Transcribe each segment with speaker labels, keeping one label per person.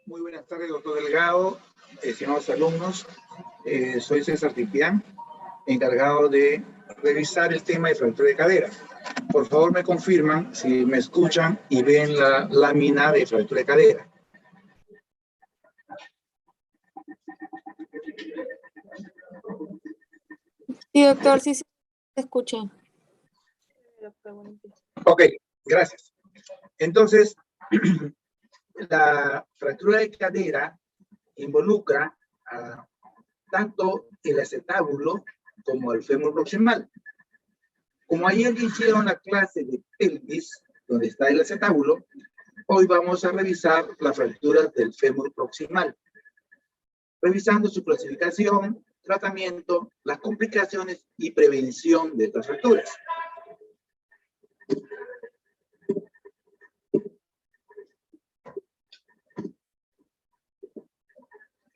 Speaker 1: Muy buenas tardes, doctor Delgado, estimados alumnos. Soy César Tipián, encargado de revisar el tema de fractura de cadera. Por favor, me confirman si me escuchan y ven la lámina de fractura de cadera.
Speaker 2: Sí, doctor, sí se escucha.
Speaker 1: Ok, gracias. Entonces, la fractura de cadera involucra tanto el acetábulo como el fémur proximal. Como ayer hicieron la clase de pelvis, donde está el acetábulo, hoy vamos a revisar la fractura del fémur proximal, revisando su clasificación, tratamiento, las complicaciones y prevención de estas fracturas.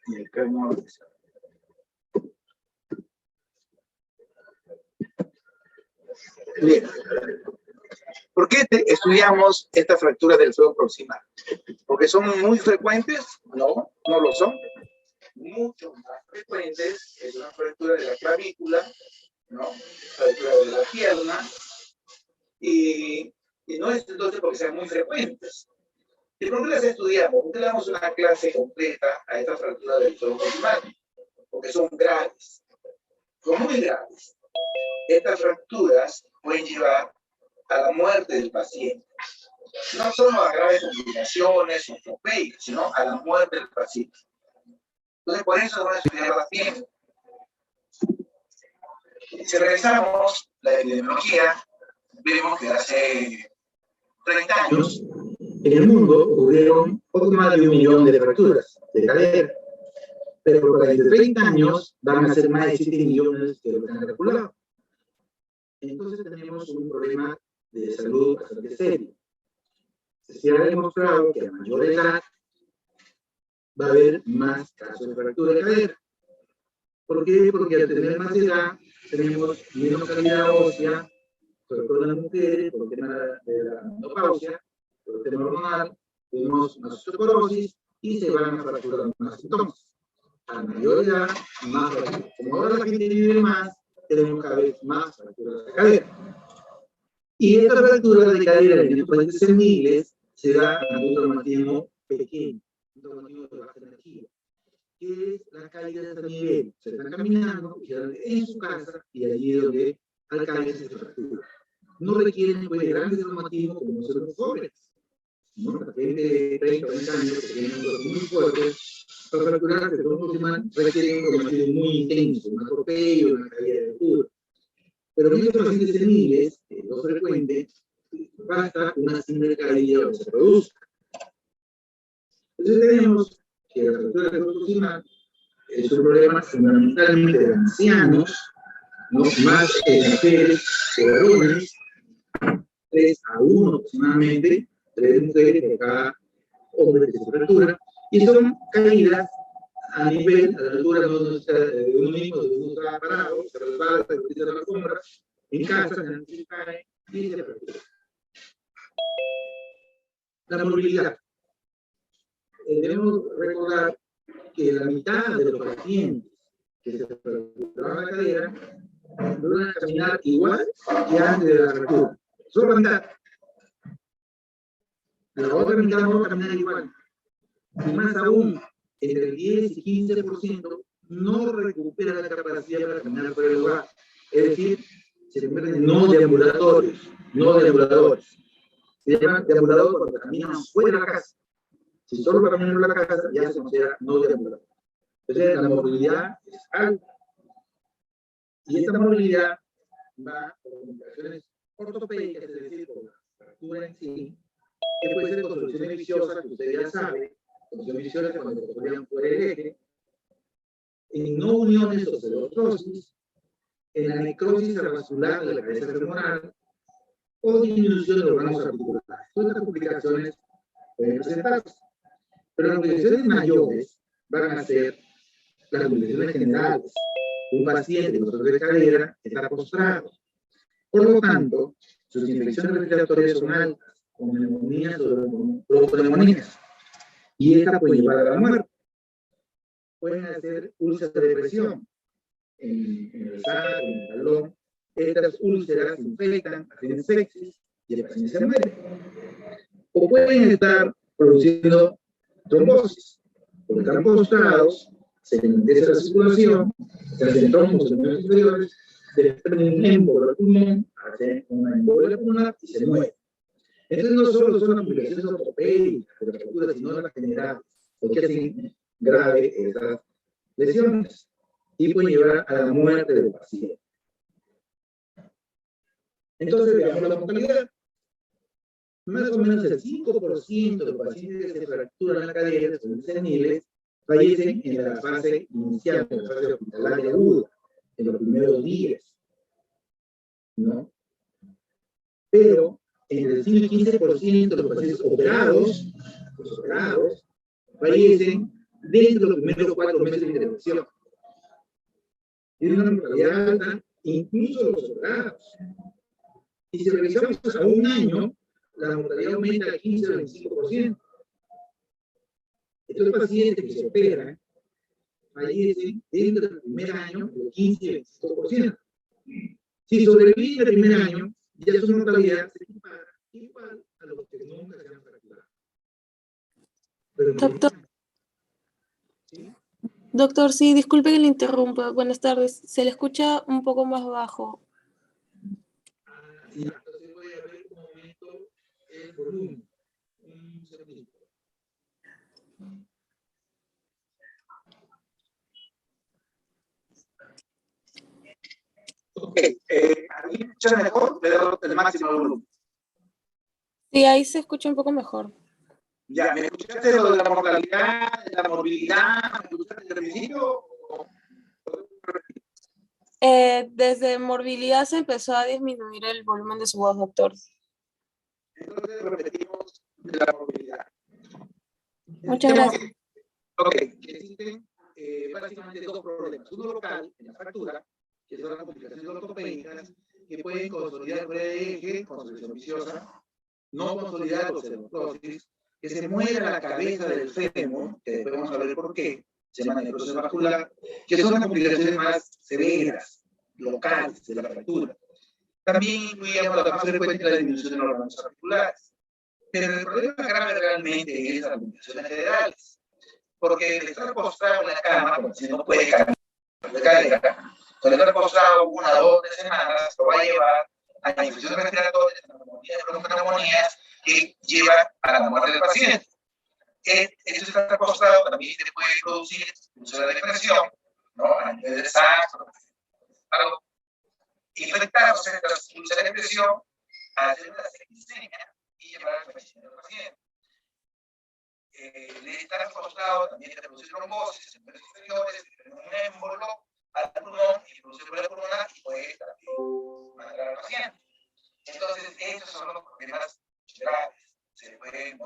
Speaker 1: Y acá no. Bien. ¿Por qué estudiamos esta fractura del fémur proximal? ¿Porque son muy frecuentes? No, no lo son. Mucho más frecuentes es una fractura de la clavícula, ¿no? Fractura de la pierna, y no es entonces porque sean muy frecuentes. ¿Y por qué las estudiamos? ¿Por qué le damos una clase completa a esta fractura del fémur proximal? Porque son graves, son muy graves. Estas fracturas pueden llevar a la muerte del paciente. No solo a graves complicaciones o ortopédicas, sino a la muerte del paciente. Entonces, por eso vamos a estudiarlas bien. Si revisamos la epidemiología, vemos que hace 30 años en el mundo ocurrieron poco más de 1 millón de fracturas de cadera. Pero para entre 30 años van a ser más de 7 millones que lo que han calculado. Entonces tenemos un problema de salud bastante serio. Se ha demostrado que a mayor edad va a haber más casos de fractura de cadera. ¿Por qué? Porque al tener más edad tenemos menos calidad ósea, sobre todo en las mujeres, por el tema de la menopausia, por el tema hormonal, tenemos más osteoporosis y se van a fracturar más síntomas. A mayor edad, más fracturas. Como ahora la gente vive más, tenemos cada vez más fracturas de cadera. Y esta fractura de cadera en los pacientes seniles se da ante un traumatismo pequeño, un traumatismo de baja energía, que es la caída de este nivel. Se están caminando en su casa y allí es donde alcanza esa fractura. No requieren pues, grandes traumatismos como nosotros los jóvenes. ¿No? La gente de 30 o 20 años que tienen un dolor muy fuerte, para fracturarse de un proximal requieren un traumatismo muy intenso, un atropello, una caída de altura. Pero en estos pacientes seniles, lo frecuente, basta una simple caída o se produzca. Entonces tenemos que la fractura del fémur proximal es un problema fundamentalmente de ancianos, ¿no? Más mujeres que varones, 3 a 1 aproximadamente, 3 mujeres por cada hombre que se fractura, y son caídas a nivel, a la altura de uno mismo, de uno está parado, se resbala, se utiliza la alfombra, en casa, se cae y se fractura. La movilidad. Debemos recordar que la mitad de los pacientes que se fracturaban la cadera van a caminar igual que antes de la fractura. Solo la mitad. La otra mitad no va a caminar igual. Y más aún, entre el 10 y 15% no recupera la capacidad para caminar por el lugar. Es decir, se convierten en no deambulatorios, no deambuladores. Se llaman deambuladores cuando caminan fuera de la casa. Si solo caminan en la casa, ya se considera no deambulador. Entonces, la movilidad es alta. Y esta movilidad va por complicaciones ortopédicas, es decir, por la fractura en sí, que puede ser con soluciones viciosas, que usted ya sabe, soluciones viciosas cuando se construyan fuera del eje, en no uniones o cerebrotrosis, en la necrosis vascular de la cabeza femoral o disminución de órganos articulares. Todas estas complicaciones pueden presentarse. Pero las complicaciones mayores van a ser las complicaciones generales. Un paciente con dolor de cadera está postrado. Por lo tanto, sus infecciones respiratorias son altas, con neumonías o bronconeumonías. y esta puede llevar a la muerte. Pueden hacer úlceras de presión en el saco, en el talón. Estas úlceras infectan, hacen sepsis y el paciente se muere. O pueden estar produciendo trombosis, porque están postrados, se enlentece la circulación, se hacen trombos en los inferiores, desprenden un émbolo al pulmón, hacen una embolia pulmonar y se muere. Entonces no solo son complicaciones ortopédicas de la fractura, sino las generales, porque hacen grave estas lesiones y pueden llevar a la muerte del paciente. Entonces veamos la mortalidad. Más o menos el 5% de los pacientes que se fracturan la cadera, son seniles, fallecen en la fase inicial, en la fase hospitalaria aguda, en los primeros días, ¿no? Pero en el 15% de los pacientes operados, fallecen dentro de los primeros 4 meses de intervención. Tiene una mortalidad alta, incluso los operados. Y si revisamos a un año, la mortalidad aumenta al 15 al 25%. Estos pacientes que se operan fallecen dentro del primer año del 15 al 25%. Si sobreviven el primer año, ya su mortalidad se equipara igual a los que nunca se han fracturado.
Speaker 2: Doctor. ¿Sí? Doctor, sí, disculpe que le interrumpa. Buenas tardes. Se le escucha un poco más bajo.
Speaker 1: Sí, entonces voy a ver un momento el volumen. Un segundito. Ok, ¿ahí me escucha mejor? Le doy el máximo volumen.
Speaker 2: Sí, ahí se escucha un poco mejor.
Speaker 1: Ya, ¿me escuchaste lo de la mortalidad, de la movilidad? ¿Me escuchaste el principio?
Speaker 2: Desde morbilidad se empezó a disminuir el volumen de su voz, doctor.
Speaker 1: Entonces repetimos de la movilidad.
Speaker 2: Muchas gracias.
Speaker 1: Ok, existen básicamente dos problemas. Uno local, en la fractura, que son las complicaciones ortopédicas, que pueden consolidar fuera de eje, consolidación viciosa, no consolidar osteoporosis, que se muera la cabeza del fémur, que después vamos a ver por qué, se llama necrosis vascular, que son las complicaciones más severas, locales de la fractura. También incluíamos la más frecuente la disminución de los órganos articulares. Pero el problema grave realmente es las complicaciones generales, porque el estar postrado en la cama, como si no puede caminar de cadera, con el estar postrado 1, 2, 3 semanas, lo va a llevar a infecciones respiratorias, neumonías, que lleva a la muerte del paciente. Este estar postrado también te puede producir una depresión, ¿no? A nivel de sangre, infectarse de la depresión, hacer una septicemia y llevar al fallecimiento del paciente. El estar postrado también te produce trombosis en los inferiores, un émbolo al pulmón y produce por la pulmonar y puede también matar al paciente. Entonces, estos son los problemas graves. Se pueden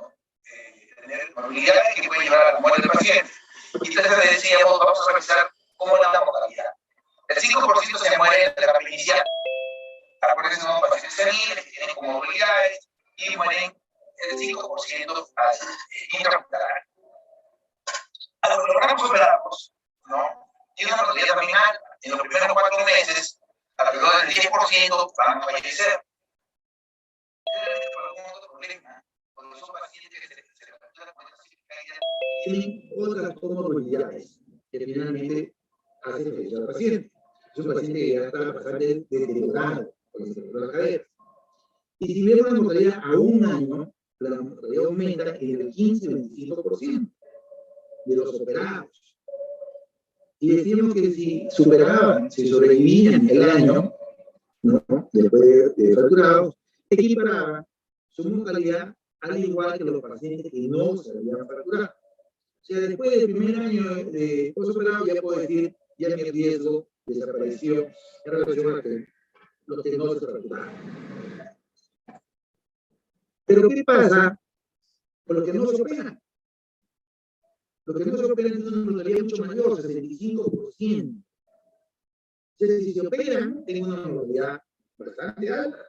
Speaker 1: tener movilidades que pueden llevar a la muerte del paciente. Y entonces le decíamos, vamos a revisar cómo es la mortalidad. El 5% se muere en la etapa inicial. Por eso son pacientes seniles que tienen comorbilidades y mueren el 5% intrahospitalario. A los programas operados, ¿no? Tiene una mortalidad también alta. En los primeros 4 meses, alrededor del 10% van a fallecer. Porque son pacientes que se fracturan con esta caída tienen otras comorbilidades que finalmente hacen fallecer al paciente. Es un paciente que ya está bastante deteriorado con la cadera. Y si vemos la mortalidad a un año, la mortalidad aumenta en el 15-25% de los operados. Y decíamos que si superaban, si sobrevivían el año, ¿no? Después de fracturados, equiparaban su mortalidad al igual que los pacientes que no se habían fracturado. O sea, después del primer año de postoperado ya puedo decir, ya mi riesgo desapareció en relación a los que no se fracturaron. Pero ¿qué pasa con los que no se operan? Los que no se operan tienen una mortalidad mucho mayor, 65%. Si se operan, tienen una mortalidad bastante alta.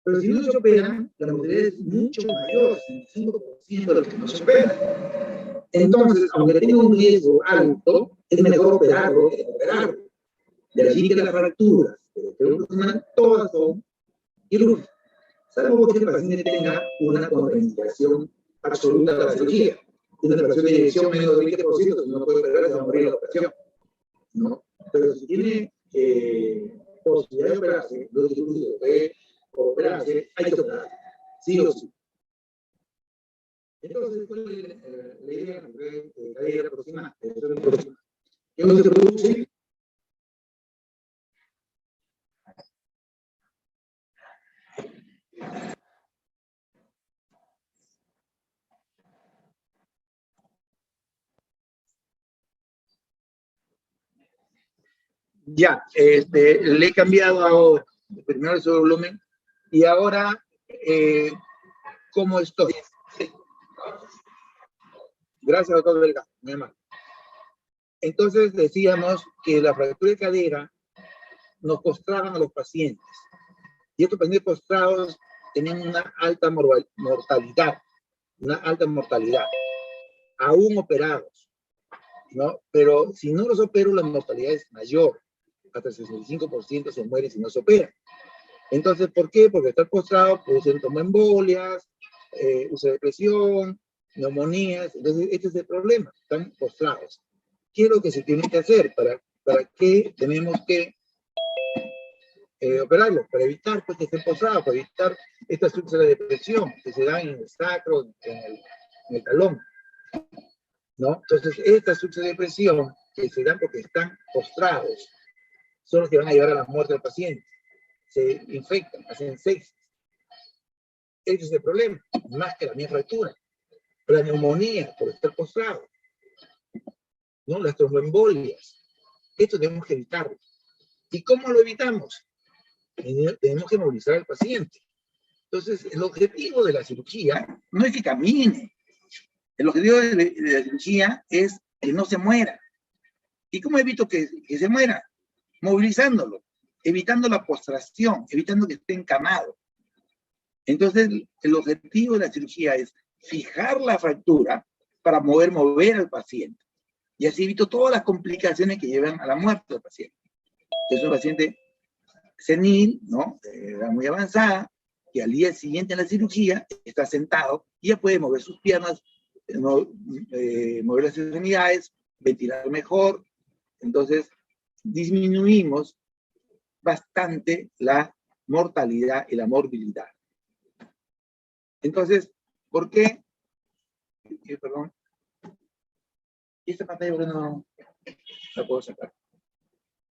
Speaker 1: Pero si no se operan, la mortalidad es mucho mayor, 65% de los que no se operan. Entonces, aunque tenga un riesgo alto, es mejor operarlo que operarlo. De allí que las fracturas todas son quirúrgicas, salvo que el paciente tenga una contraindicación absoluta de la cirugía. Una operación de inyección menos del 20%, si no puede operar, se va a morir la operación, ¿no? Pero si tiene posibilidad de operarse, no es quirúrgico, puede operarse, hay que operar, sí o sí. Entonces, ¿cuál es la idea de la idea aproximada? ¿Qué no se produce? Ya, le he cambiado primero el volumen y ahora, ¿cómo estoy? Sí. Gracias, doctor Delgado, muy amable. Entonces decíamos que la fractura de cadera nos postraban a los pacientes y estos pacientes postrados tenían una alta mortalidad, aún operados, ¿no? Pero si no los opero, la mortalidad es mayor, hasta el 65% se muere si no se opera. Entonces, ¿por qué? Porque estar postrado producen tromboembolias, uso de presión, neumonías. Entonces, este es el problema, están postrados. ¿Qué es lo que se tiene que hacer? ¿Para qué tenemos que operarlo? Para evitar pues, que estén postrados, para evitar estas úlceras de presión que se dan en el sacro, en el talón, ¿no? Entonces, estas úlceras de presión que se dan porque están postrados son los que van a llevar a la muerte del paciente. Se infectan, hacen sepsis. Ese es el problema, más que la misma fractura. La neumonía por estar postrado, ¿no? Las tromboembolias. Esto tenemos que evitarlo. ¿Y cómo lo evitamos? Tenemos que movilizar al paciente. Entonces, el objetivo de la cirugía no es que camine. El objetivo de la cirugía es que no se muera. ¿Y cómo evito que se muera? Movilizándolo, evitando la postración, evitando que esté encamado. Entonces, el objetivo de la cirugía es fijar la fractura para mover al paciente. Y así evito todas las complicaciones que llevan a la muerte del paciente. Es un paciente senil, ¿no? Edad muy avanzada, que al día siguiente de la cirugía está sentado y ya puede mover sus piernas, mover las extremidades, ventilar mejor. Entonces, disminuimos bastante la mortalidad y la morbilidad. Entonces, ¿por qué? Perdón. Esta pantalla no la puedo sacar.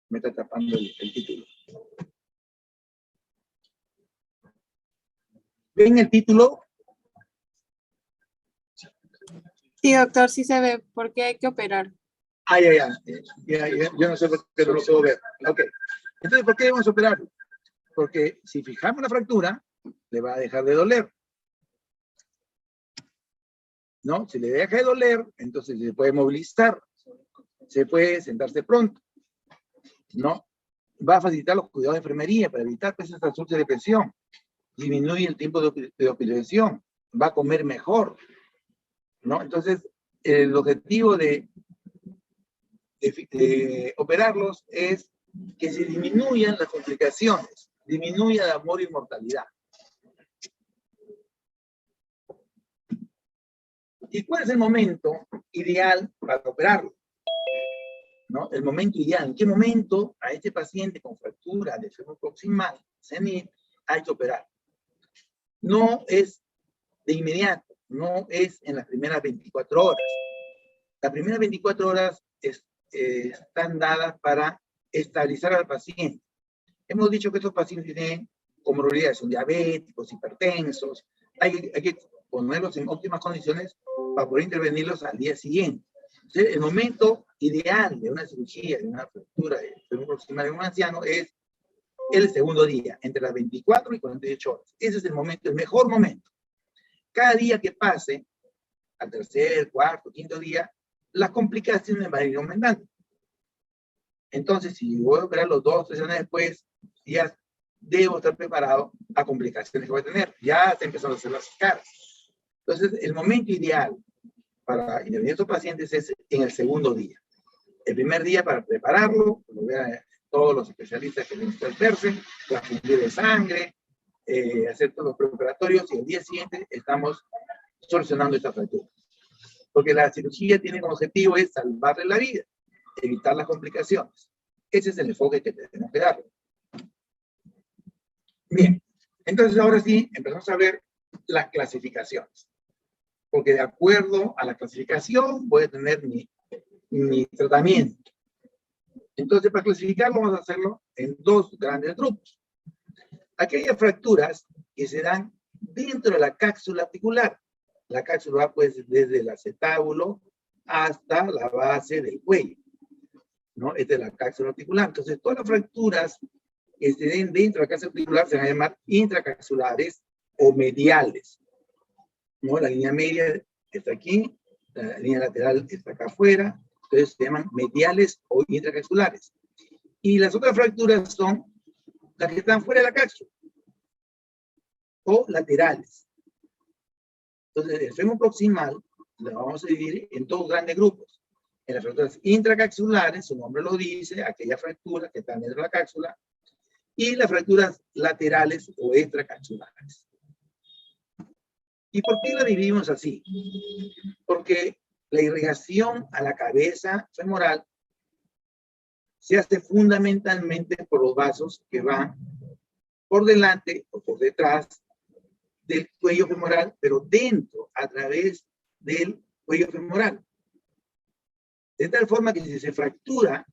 Speaker 1: Me está tapando el título. ¿Ven el título?
Speaker 2: Sí, doctor, sí se ve. ¿Por qué hay que operar?
Speaker 1: Ya. Yo no sé por qué no lo puedo ver. Ok. Entonces, ¿por qué debemos operarlo? Porque si fijamos la fractura, le va a dejar de doler. ¿No? Si le deja de doler, entonces se puede movilizar. Se puede sentarse pronto. ¿No? Va a facilitar los cuidados de enfermería para evitar pues, esta úlceras de presión. Disminuye el tiempo de hospitalización. Va a comer mejor. ¿No? Entonces, el objetivo de operarlos es que se disminuyan las complicaciones, disminuya la mortalidad. ¿Y cuál es el momento ideal para operarlo? ¿No? El momento ideal. ¿En qué momento a este paciente con fractura de fémur proximal, senil, hay que operar? No es de inmediato, no es en las primeras 24 horas. Las primeras 24 horas están dadas para estabilizar al paciente. Hemos dicho que estos pacientes tienen comorbilidades, son diabéticos, hipertensos. Hay que ponerlos en óptimas condiciones para poder intervenirlos al día siguiente. Entonces, el momento ideal de una cirugía, de una fractura de fémur proximal de un anciano es el segundo día, entre las 24 y 48 horas. Ese es el momento, el mejor momento. Cada día que pase, al tercer, cuarto, quinto día, las complicaciones van a ir aumentando. Entonces, si voy a operar los 2 o 3 años después, ya debo estar preparado a complicaciones que voy a tener. Ya está empezando a hacer las caras. Entonces, el momento ideal para intervenir a estos pacientes es en el segundo día. El primer día para prepararlo, lo vean todos los especialistas que deben verse, transfundir de sangre, hacer todos los preparatorios, y el día siguiente estamos solucionando esta fractura. Porque la cirugía tiene como objetivo es salvarle la vida, evitar las complicaciones. Ese es el enfoque que tenemos que darle. Bien, entonces ahora sí empezamos a ver las clasificaciones. Porque de acuerdo a la clasificación voy a tener mi tratamiento. Entonces, para clasificarlo vamos a hacerlo en dos grandes grupos. Aquellas fracturas que se dan dentro de la cápsula articular. La cápsula va pues desde el acetábulo hasta la base del cuello, ¿no? Esta es la cápsula articular. Entonces, todas las fracturas que se den dentro de la cápsula articular se van a llamar intracapsulares o mediales, ¿no? La línea media está aquí, la línea lateral está acá afuera, entonces se llaman mediales o intracapsulares. Y las otras fracturas son las que están fuera de la cápsula, o laterales. Entonces, el fémur proximal lo vamos a dividir en dos grandes grupos. En las fracturas intracapsulares, su nombre lo dice, aquellas fracturas que están dentro de la cápsula, y las fracturas laterales o extracapsulares. ¿Y por qué la dividimos así? Porque la irrigación a la cabeza femoral se hace fundamentalmente por los vasos que van por delante o por detrás del cuello femoral, pero dentro, a través del cuello femoral. De tal forma que si se fractura,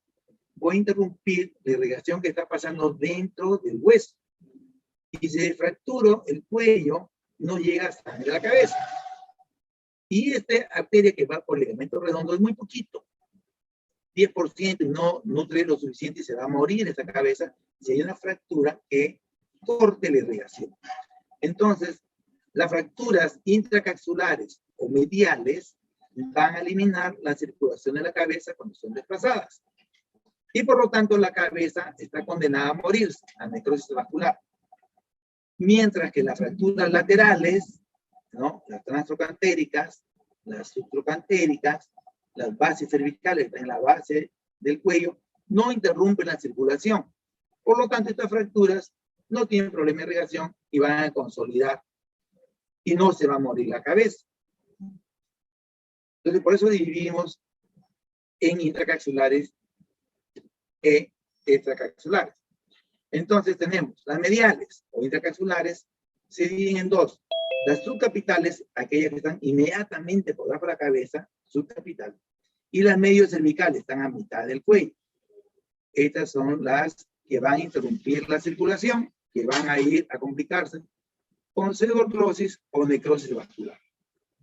Speaker 1: voy a interrumpir la irrigación que está pasando dentro del hueso. Y si se fracturó el cuello, no llega hasta la cabeza. Y esta arteria que va por el ligamento redondo es muy poquito. 10% y no nutre lo suficiente y se va a morir esa cabeza si hay una fractura que corte la irrigación. Entonces, las fracturas intracapsulares o mediales van a eliminar la circulación de la cabeza cuando son desplazadas. Y por lo tanto, la cabeza está condenada a morirse, a necrosis vascular. Mientras que las fracturas laterales, ¿no? Las transtrocantéricas, las subtrocantéricas, las bases cervicales en la base del cuello, no interrumpen la circulación. Por lo tanto, estas fracturas no tienen problema de irrigación y van a consolidar y no se va a morir la cabeza. Entonces, por eso dividimos en intracapsulares e extracapsulares. Entonces tenemos las mediales o intracapsulares, se dividen en dos. Las subcapitales, aquellas que están inmediatamente por debajo de la cabeza, subcapital, y las medio cervicales, están a mitad del cuello. Estas son las que van a interrumpir la circulación, que van a ir a complicarse con pseudoclosis o necrosis vascular.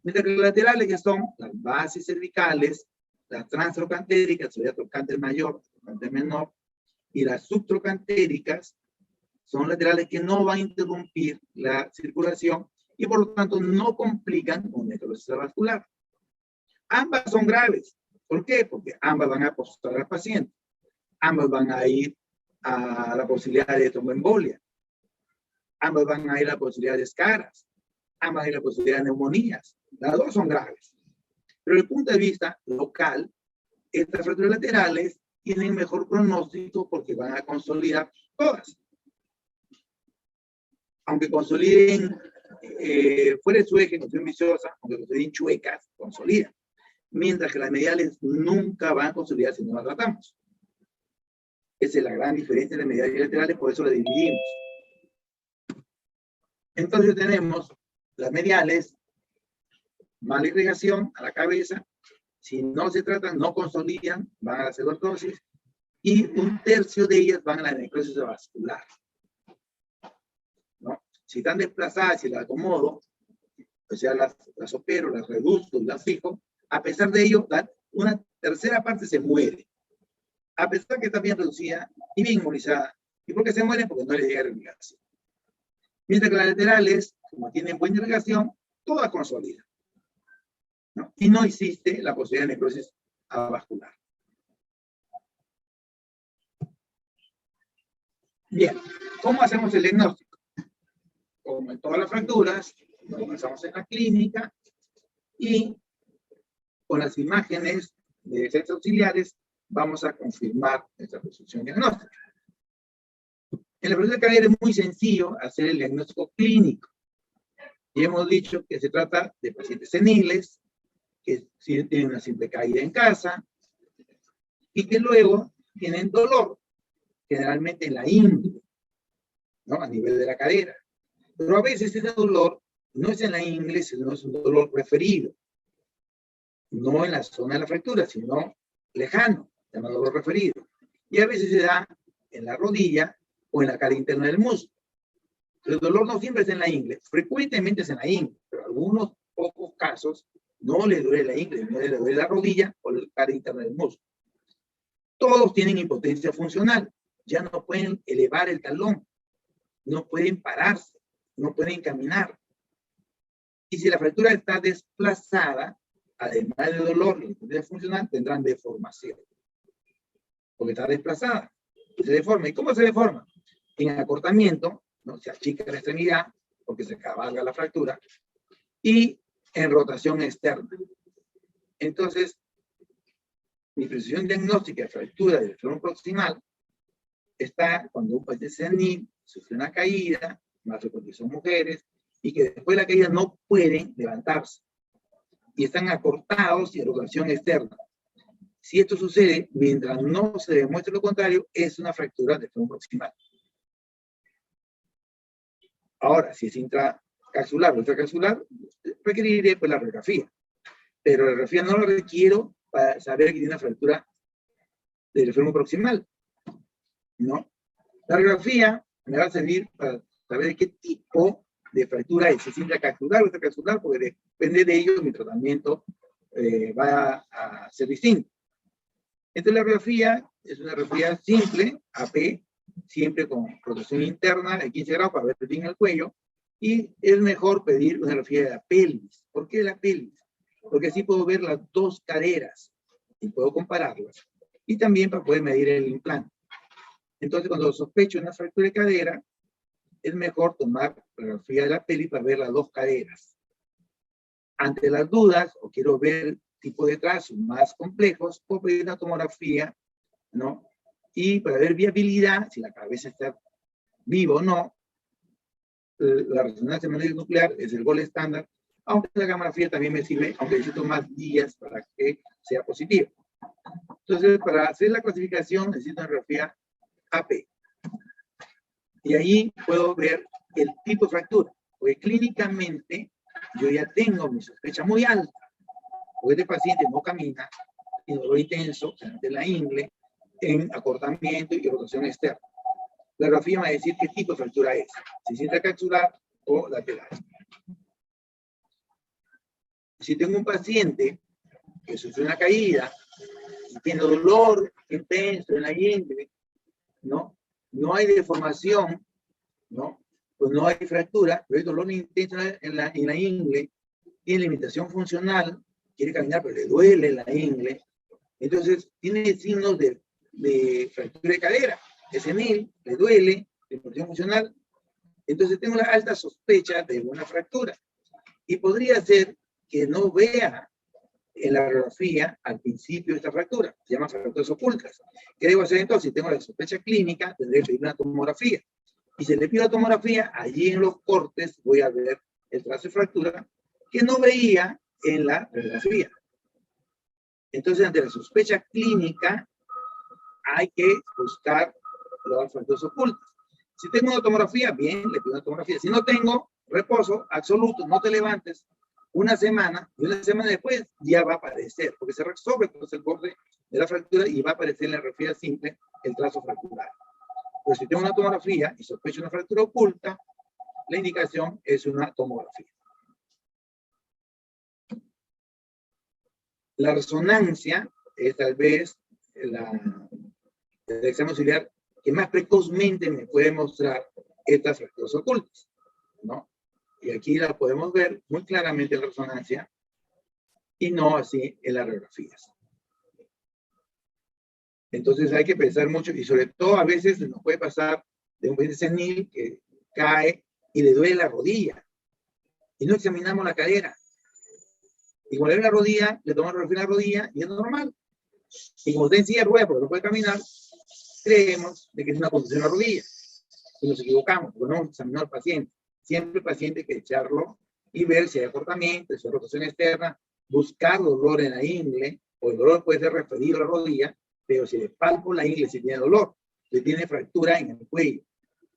Speaker 1: Mientras que las laterales, que son las bases cervicales, las transtrocantéricas, o ya trocánter mayor, trocánter menor, y las subtrocantéricas son laterales que no van a interrumpir la circulación y por lo tanto no complican con necrosis vascular. Ambas son graves. ¿Por qué? Porque ambas van a postrar al paciente. Ambas van a ir a la posibilidad de tromboembolia. Ambas van a ir a la posibilidad de escaras. Ambas van a ir a la posibilidad de neumonías. Las dos son graves. Pero desde el punto de vista local, estas fracturas laterales tienen mejor pronóstico porque van a consolidar todas. Aunque consoliden fuera de su eje, consoliden viciosa, aunque consoliden chuecas, consolidan. Mientras que las mediales nunca van a consolidar si no las tratamos. Esa es la gran diferencia de mediales y laterales, por eso las dividimos. Entonces tenemos las mediales, mala irrigación a la cabeza, si no se tratan, no consolidan, van a la pseudoclosis, y un tercio de ellas van a la necrosis vascular. ¿No? Si están desplazadas, si las acomodo, o sea, las opero, las reduzco y las fijo, a pesar de ello, una tercera parte se muere. A pesar que está bien reducida y bien inmunizada. ¿Y por qué se mueren? Porque no les llega irrigación. Mientras que las laterales, como tienen buena irrigación, todas consolidan, ¿no? Y no existe la posibilidad de necrosis vascular. Bien, ¿cómo hacemos el diagnóstico? Como en todas las fracturas, nos basamos en la clínica y con las imágenes de sets auxiliares vamos a confirmar nuestra resolución diagnóstica. En la fractura de cadera es muy sencillo hacer el diagnóstico clínico. Y hemos dicho que se trata de pacientes seniles, que tienen una simple caída en casa, y que luego tienen dolor, generalmente en la ingle, ¿no? A nivel de la cadera. Pero a veces ese dolor no es en la ingle, sino es un dolor referido. No en la zona de la fractura, sino lejano, llamado dolor referido. Y a veces se da en la rodilla o en la cara interna del muslo. El dolor no siempre es en la ingle, frecuentemente es en la ingle, pero en algunos pocos casos no le duele la ingle, no le duele la rodilla o la cara interna del muslo. Todos tienen impotencia funcional, ya no pueden elevar el talón, no pueden pararse, no pueden caminar. Y si la fractura está desplazada, además de dolor y impotencia funcional, tendrán deformación. Porque está desplazada, se deforma. ¿Y cómo se deforma? En acortamiento, ¿no? Se achica la extremidad, porque se cabalga la fractura, y en rotación externa. Entonces, mi precisión diagnóstica de fractura del fémur proximal está cuando un paciente senil sufre una caída, más frecuente son mujeres, y que después de la caída no pueden levantarse. Y están acortados y en rotación externa. Si esto sucede, mientras no se demuestre lo contrario, es una fractura del fémur proximal. Ahora, si es intracapsular o extracapsular, requeriré pues la radiografía. Pero la radiografía no la requiero para saber que tiene una fractura del fémur proximal. ¿No? La radiografía me va a servir para saber de qué tipo de fractura es. Si es intracapsular o extracapsular, porque depende de ello mi tratamiento va a ser distinto. Entonces la radiografía es una radiografía simple, AP, siempre con rotación interna de 15 grados para ver bien el cuello, y es mejor pedir una radiografía de la pelvis. ¿Por qué la pelvis? Porque así puedo ver las dos caderas y puedo compararlas. Y también para poder medir el implante. Entonces, cuando sospecho una fractura de cadera, es mejor tomar la radiografía de la pelvis para ver las dos caderas. Ante las dudas, o quiero ver tipo de trazos más complejos, puedo pedir una tomografía, ¿no? Y para ver viabilidad, si la cabeza está viva o no, la resonancia magnética nuclear es el gold estándar, aunque la gamografía también me sirve, aunque necesito más días para que sea positivo. Entonces, para hacer la clasificación, necesito una radiografía AP. Y ahí puedo ver el tipo de fractura, porque clínicamente yo ya tengo mi sospecha muy alta, porque este paciente no camina, tiene dolor intenso de la ingle, en acortamiento y rotación externa. La radiografía me va a decir qué tipo de fractura es, si es intracapsular o lateral. Si tengo un paciente que sufre una caída y tiene dolor intenso en la ingle, ¿no? No hay deformación, ¿no? Pues no hay fractura, pero hay dolor intenso en la ingle, tiene limitación funcional, quiere caminar pero le duele la ingle, entonces tiene signos de fractura de cadera, es senil, le duele, limitación funcional, entonces tengo la alta sospecha de una fractura. Y podría ser que no vea en la radiografía al principio de esta fractura, se llama fracturas ocultas. ¿Qué debo hacer entonces? Si tengo la sospecha clínica, tendré que pedir una tomografía. Y si le pido la tomografía, allí en los cortes voy a ver el trazo de fractura que no veía en la radiografía. Entonces, ante la sospecha clínica, hay que buscar las fracturas ocultas. Si tengo una tomografía, bien, le pido una tomografía. Si no tengo, reposo absoluto, no te levantes una semana, y una semana después ya va a aparecer, porque se resuelve entonces el borde de la fractura y va a aparecer en la radiografía simple el trazo fractural. Pues si tengo una tomografía y sospecho una fractura oculta, la indicación es una tomografía. La resonancia es tal vez el examen auxiliar que más precozmente me puede mostrar estas fracturas ocultas, ¿no? Y aquí la podemos ver muy claramente en la resonancia y no así en las radiografías. Entonces hay que pensar mucho y sobre todo a veces nos puede pasar de un paciente senil que cae y le duele la rodilla. Y no examinamos la cadera. Y cuando le duele la rodilla, le tomamos radiografía en la rodilla y es normal. Y como está en silla de ruedas porque no puede caminar, creemos de que es una contusión en la rodilla. Y nos equivocamos, porque no hemos examinado al paciente. Siempre el paciente hay que echarlo y ver si hay acortamiento, si hay rotación externa, buscar dolor en la ingle, o el dolor puede ser referido a la rodilla, pero si le palpo la ingle, si tiene dolor, si tiene fractura en el cuello.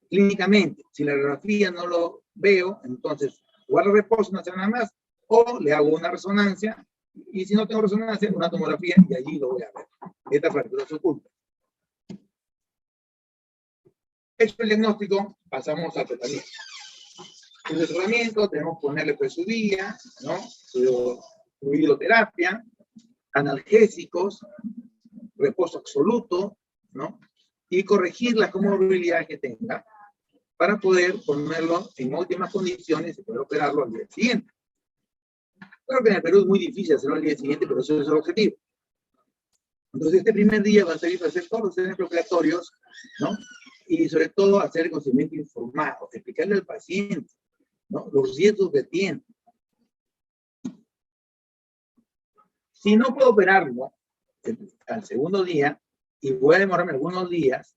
Speaker 1: Clínicamente, si la radiografía no lo veo, entonces guardo reposo una semana más, o le hago una resonancia, y si no tengo resonancia, una tomografía, y allí lo voy a ver. Esta fractura se oculta. Hecho el diagnóstico, pasamos al tratamiento. En el tratamiento tenemos que ponerle presudía, ¿no? Fluidoterapia, analgésicos, reposo absoluto, ¿no? Y corregir la comorbilidad que tenga para poder ponerlo en óptimas condiciones y poder operarlo al día siguiente. Claro que en el Perú es muy difícil hacerlo al día siguiente, pero eso es el objetivo. Entonces, este primer día va a servir para hacer todos los exámenes preoperatorios, ¿no? Y sobre todo hacer el consentimiento informado, explicarle al paciente, ¿no? Los riesgos que tiene. Si no puedo operarlo al segundo día, y voy a demorarme algunos días,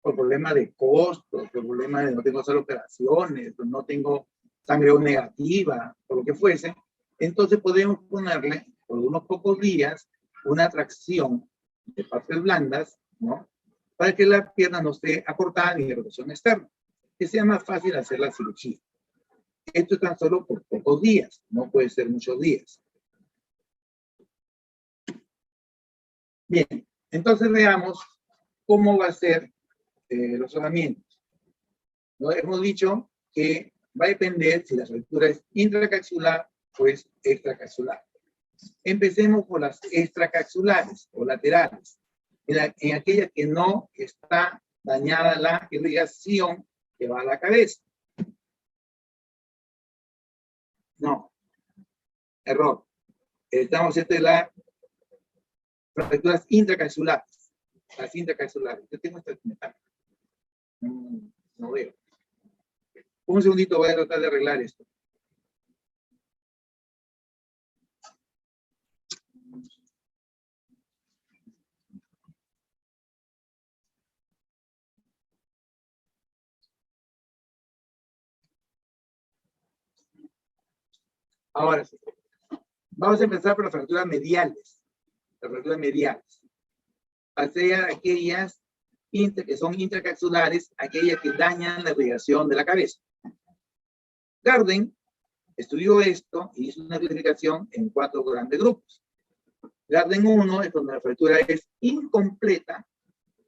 Speaker 1: por problemas de costos, por problemas de no tengo hacer operaciones, no tengo sangre O negativa, por lo que fuese, entonces podemos ponerle por unos pocos días una tracción de partes blandas, ¿no? Para que la pierna no esté acortada ni de rotación externa, que sea más fácil hacer la cirugía. Esto es tan solo por pocos días, no puede ser muchos días. Bien, entonces veamos cómo va a ser los tratamientos. ¿No? Hemos dicho que va a depender si la fractura es intracapsular o es extracapsular. Empecemos por las extracapsulares o laterales, en aquellas que no está dañada la irrigación que va a la cabeza. No, error. Estamos entre las fracturas intracapsulares. Las intracapsulares. Yo tengo esta metal. No veo. Un segundito, voy a tratar de arreglar esto. Ahora sí. Vamos a empezar por las fracturas mediales. Las fracturas mediales. Hacia aquellas que son intracapsulares, aquellas que dañan la irrigación de la cabeza. Garden estudió esto y hizo una clasificación en 4 grandes grupos. Garden 1 es cuando la fractura es incompleta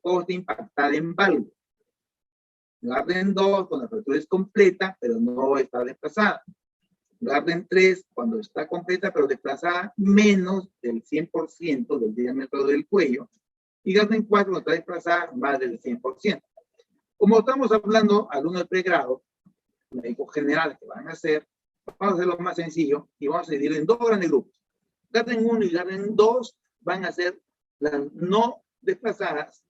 Speaker 1: o está impactada en válvula. Garden 2 cuando la fractura es completa pero no está desplazada. Garden 3 cuando está completa pero desplazada menos del 100% del diámetro del cuello. Y Garden 4 cuando está desplazada más del 100%. Como estamos hablando alumnos de pregrado, médicos generales que van a hacer, vamos a hacerlo más sencillo y vamos a dividir en 2 grandes grupos. Garden 1 y Garden 2 van a ser las no desplazadas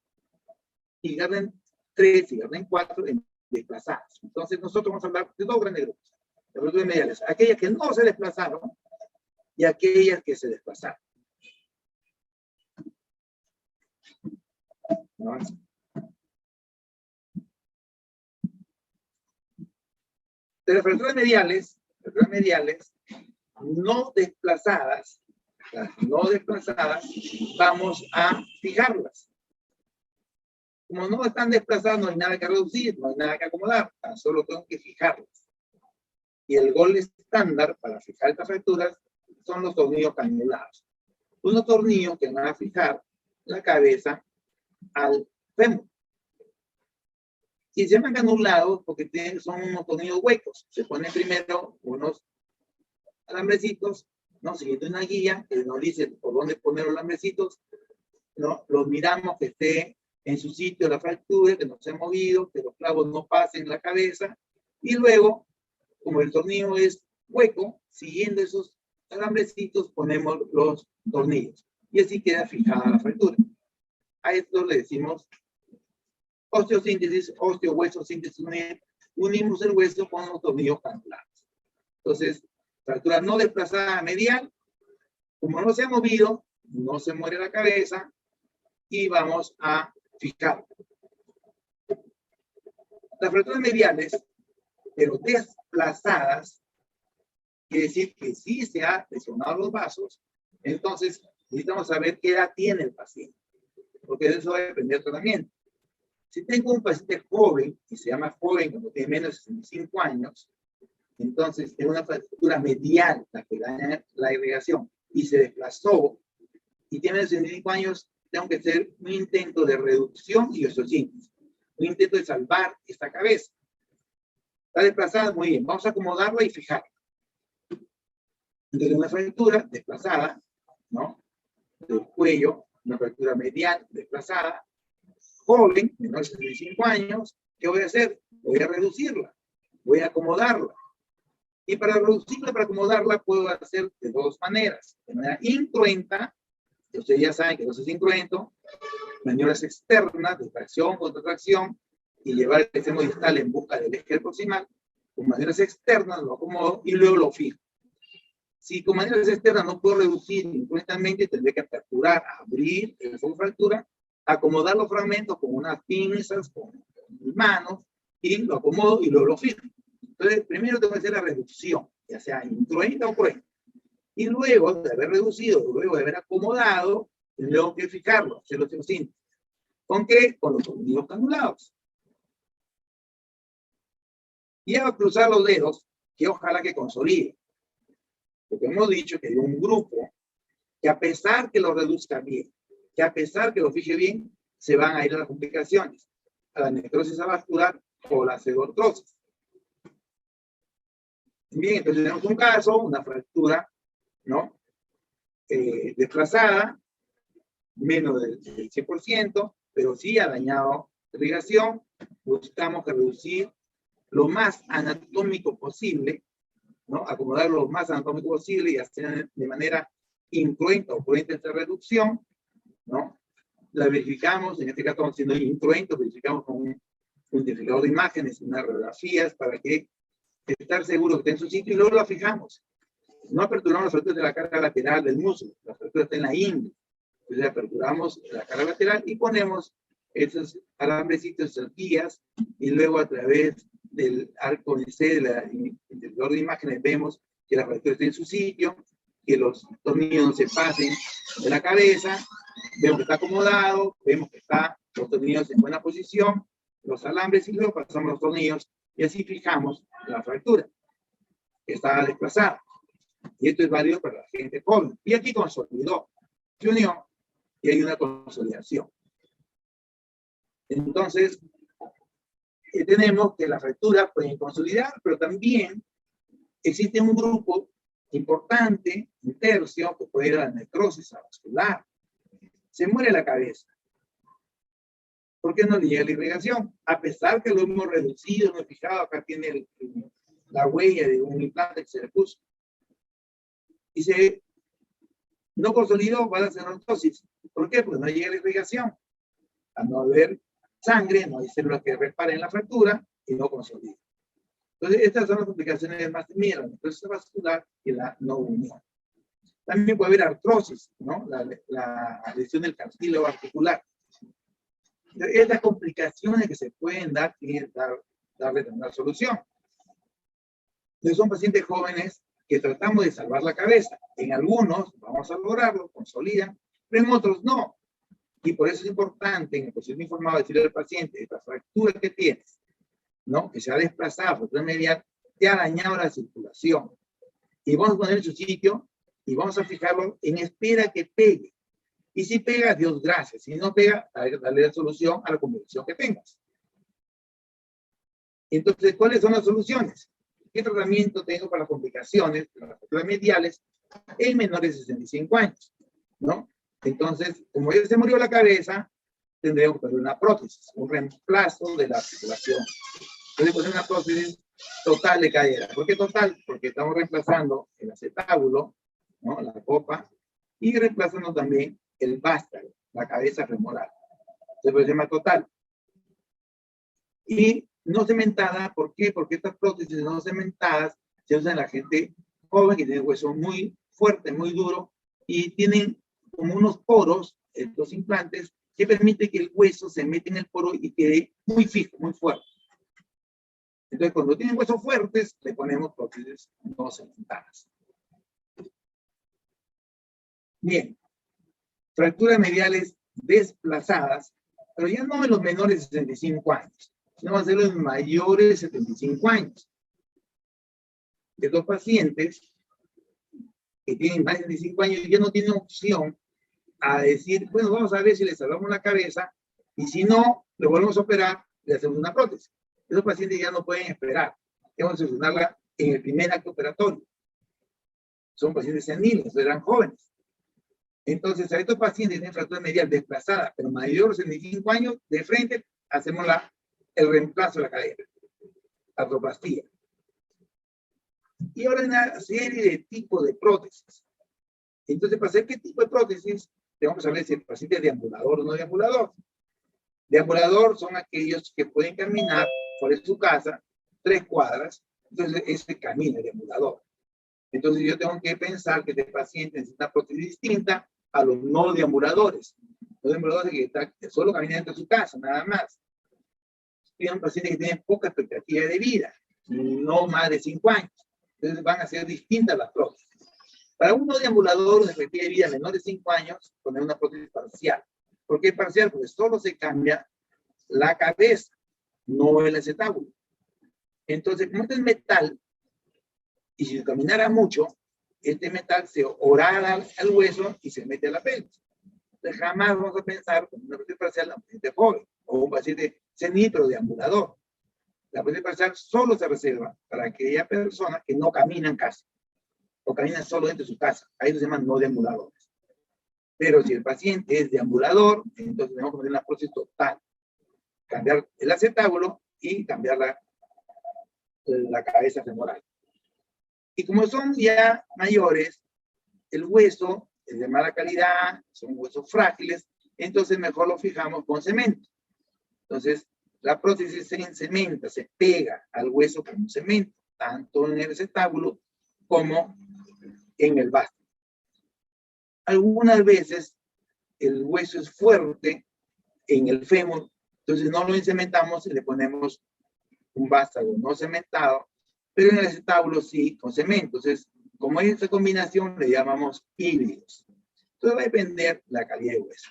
Speaker 1: y Garden 3 y Garden 4 en desplazadas. Entonces nosotros vamos a hablar de 2 grandes grupos. Las fracturas mediales, aquellas que no se desplazaron y aquellas que se desplazaron. De las fracturas mediales no desplazadas, vamos a fijarlas. Como no están desplazadas, no hay nada que reducir, no hay nada que acomodar, tan solo tengo que fijarlas. Y el gol estándar para fijar estas fracturas son los tornillos canulados. Unos tornillos que van a fijar la cabeza al fémur. Y se llaman canulados porque son unos tornillos huecos. Se ponen primero unos alambrecitos, ¿no? Siguiendo una guía que nos dice por dónde poner los alambrecitos, ¿no? Los miramos que esté en su sitio la fractura, que no se ha movido, que los clavos no pasen la cabeza. Y luego, como el tornillo es hueco, siguiendo esos alambrecitos ponemos los tornillos. Y así queda fijada la fractura. A esto le decimos Osteosíntesis, osteohueso síntesis, unimos el hueso con los tornillos canulados. Entonces, fractura no desplazada medial, como no se ha movido, no se muere la cabeza y vamos a fijar. Las fracturas mediales, pero desplazadas, quiere decir que sí se ha lesionado los vasos, entonces necesitamos saber qué edad tiene el paciente, porque de eso va a depender el tratamiento. Si tengo un paciente joven, y se llama joven cuando tiene menos de 65 años, entonces es una fractura medial la que daña la irrigación y se desplazó, y tiene 65 años, tengo que hacer un intento de reducción y osteosíntesis, un intento de salvar esta cabeza. Está desplazada, muy bien, vamos a acomodarla y fijarla. Entonces una fractura desplazada, ¿no? Del cuello, una fractura medial desplazada, joven, menor de 65 años, ¿qué voy a hacer? Voy a reducirla, voy a acomodarla. Y para reducirla, para acomodarla, puedo hacer de dos maneras. De manera incruenta, que ustedes ya saben que eso es incruento, maniobras externas de tracción, contratracción, y llevar el extremo distal en busca del eje proximal. Con maniobras externas lo acomodo y luego lo fijo. Si con maniobras externas no puedo reducir incruentamente, tendré que aperturar, abrir el fondo de fractura, acomodar los fragmentos con unas pinzas, con mis manos, y lo acomodo y luego lo fijo. Entonces, primero tengo que hacer la reducción, ya sea incruenta o cruenta. Y luego de haber reducido, luego de haber acomodado, tengo que fijarlo, hacer los osteosíntesis. ¿Con qué? Con los tornillos canulados. Y a cruzar los dedos, que ojalá que consolide. Porque hemos dicho que hay un grupo que a pesar que lo reduzca bien, que a pesar que lo fije bien, se van a ir a las complicaciones, a la necrosis avascular o la pseudoartrosis. Bien, entonces tenemos un caso, una fractura, ¿no? Desplazada, menos del 100%, pero sí ha dañado la irrigación. Buscamos reducir lo más anatómico posible, ¿no? Acomodar lo más anatómico posible y hacer de manera incruenta o cruenta esta reducción, ¿no? La verificamos, en este caso estamos haciendo incruento, verificamos con un identificador de imágenes, unas radiografías, para que estar seguro que está en su sitio y luego la fijamos. No aperturamos las fracturas de la carga lateral del músculo, la fractura está en la ingle. Entonces aperturamos la carga lateral y ponemos esos alambrecitos, esas guías, y luego a través del arco de C, del identificador de imágenes, vemos que la fractura está en su sitio, que los tornillos no se pasen de la cabeza, vemos que está acomodado, vemos que está los tornillos en buena posición, los alambres, y luego pasamos los tornillos y así fijamos la fractura que está desplazada. Y esto es válido para la gente joven. Y aquí consolidó, se unió y hay una consolidación. Entonces, tenemos que las fracturas pueden consolidar, pero también existe un grupo importante, un tercio, que puede ir a la necrosis avascular. Se muere la cabeza. ¿Por qué no le llega la irrigación? A pesar que lo hemos reducido, hemos fijado, acá tiene la huella de un implante que se le puso. Y se no consolidó, va a hacer necrosis. ¿Por qué? Porque no llega la irrigación. Al no haber sangre, no hay células que reparen la fractura y no consolida. Entonces, estas son las complicaciones más temidas, la necrosis vascular y la no unión. También puede haber artrosis, ¿no? La lesión del cartílago articular. Estas complicaciones que se pueden dar, tienen que darle una solución. Entonces, son pacientes jóvenes que tratamos de salvar la cabeza. En algunos vamos a lograrlo, consolidan, pero en otros no. Y por eso es importante en el procedimiento informado decirle al paciente, esta fractura que tienes, ¿no? Que se ha desplazado, fractura medial, te ha dañado la circulación. Y vamos a poner en su sitio y vamos a fijarlo en espera que pegue. Y si pega, Dios gracias. Si no pega, darle la solución a la complicación que tengas. Entonces, ¿cuáles son las soluciones? ¿Qué tratamiento tengo para las complicaciones de las fracturas mediales en menores de 65 años? ¿No? Entonces, como ya se murió la cabeza, tendremos que poner una prótesis, un reemplazo de la articulación. Entonces, poner una prótesis total de cadera. ¿Por qué total? Porque estamos reemplazando el acetábulo, ¿no? La copa, y reemplazando también el vástago, la cabeza femoral. Entonces, se llama total. Y no cementada, ¿por qué? Porque estas prótesis no cementadas se usan en la gente joven que tiene hueso muy fuerte, muy duro, y tienen como unos poros, los implantes, que permite que el hueso se meta en el poro y quede muy fijo, muy fuerte. Entonces, cuando tienen huesos fuertes, le ponemos prótesis no cementadas. Bien, fracturas mediales desplazadas, pero ya no en los menores de 65 años, sino va a ser los mayores de 75 años. Estos pacientes que tienen más de 75 años ya no tienen opción a decir, bueno, vamos a ver si les salvamos la cabeza, y si no, lo volvemos a operar, le hacemos una prótesis. Esos pacientes ya no pueden esperar. Tenemos que solucionarla en el primer acto operatorio. Son pacientes seniles, eran jóvenes. Entonces, a estos pacientes tienen fractura medial desplazada, pero mayores de 65 años, de frente, hacemos el reemplazo de la cadera, artroplastía. Y ahora hay una serie de tipos de prótesis. Entonces, para saber qué tipo de prótesis, tenemos que saber si el paciente es deambulador o no deambulador. Deambulador son aquellos que pueden caminar por su casa 3 cuadras, entonces ese camina, deambulador. Entonces yo tengo que pensar que este paciente necesita una prótesis distinta a los no deambuladores. Los deambuladores que solo caminan dentro de su casa, nada más. Tienen un paciente que tiene poca expectativa de vida, no más de 5 años. Entonces van a ser distintas las prótesis. Para un no deambulador, una expectativa de vida menor de 5 años, poner una prótesis parcial. ¿Por qué parcial? Porque solo se cambia la cabeza, no el acetábulo. Entonces, como este es metal, y si caminara mucho, este metal se horada al hueso y se mete a la pelvis. Entonces, jamás vamos a pensar en una prótesis parcial a un paciente joven o un paciente senil pero deambulador. La prótesis parcial solo se reserva para aquella persona que no caminan casi o caminan solo dentro de su casa. Ahí se llaman no deambuladores. Pero si el paciente es deambulador, entonces tenemos que poner una prótesis total. Cambiar el acetábulo y cambiar la cabeza femoral. Y como son ya mayores, el hueso es de mala calidad, son huesos frágiles, entonces mejor lo fijamos con cemento. Entonces, la prótesis se encementa, se pega al hueso con cemento, tanto en el acetábulo como en el vástago. Algunas veces el hueso es fuerte en el fémur, entonces no lo encementamos y le ponemos un vástago no cementado, pero en el acetábulo sí, con cemento. Entonces, como es esta combinación, le llamamos híbridos. Entonces va a depender la calidad de hueso.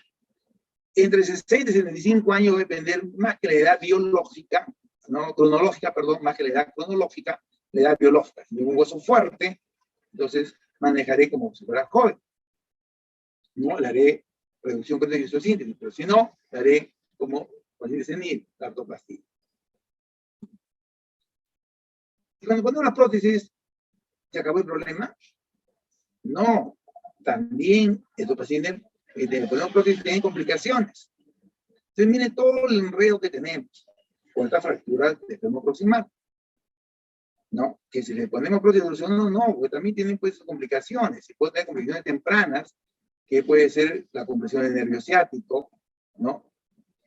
Speaker 1: Entre 60 y 75 años va a depender más que la edad biológica, no cronológica, perdón, más que la edad cronológica, la edad biológica. Si tengo un hueso fuerte, entonces manejaré como si fuera joven. No, le haré reducción de isosíntesis, pero si no, le haré como paciente senil, la artroplastía. Y cuando ponemos la prótesis, ¿se acabó el problema? No, también estos pacientes que ponemos prótesis tienen complicaciones. Entonces, miren todo el enredo que tenemos con esta fractura del fémur proximal. ¿No? Que si le ponemos prótesis, no, porque también tienen pues complicaciones. Y puede tener complicaciones tempranas, que puede ser la compresión del nervio ciático, ¿no?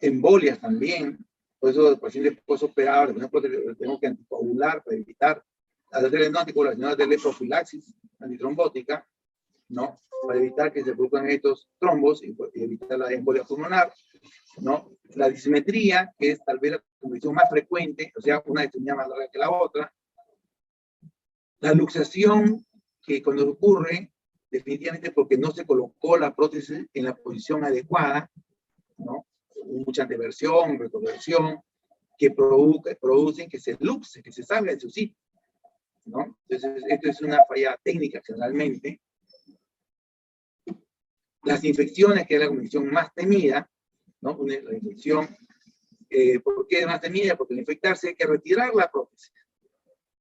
Speaker 1: Embolias también. Por eso los pacientes posoperados, por ejemplo, tenemos que anticoagular para evitar, al hacer no anticoagulación, hacerle profilaxis antitrombótica, ¿no? Para evitar que se produzcan estos trombos y evitar la embolia pulmonar, ¿no? La dismetría, que es tal vez la condición más frecuente, o sea, una extremidad más larga que la otra. La luxación, que cuando ocurre, definitivamente porque no se colocó la prótesis en la posición adecuada, ¿no? Mucha anteversión, retroversión, que producen que se luxe, que se salga de su sitio, ¿no? Entonces, esto es una falla técnica generalmente. Las infecciones, que es la condición más temida, ¿no? La infección, ¿por qué es más temida? Porque al infectarse hay que retirar la prótesis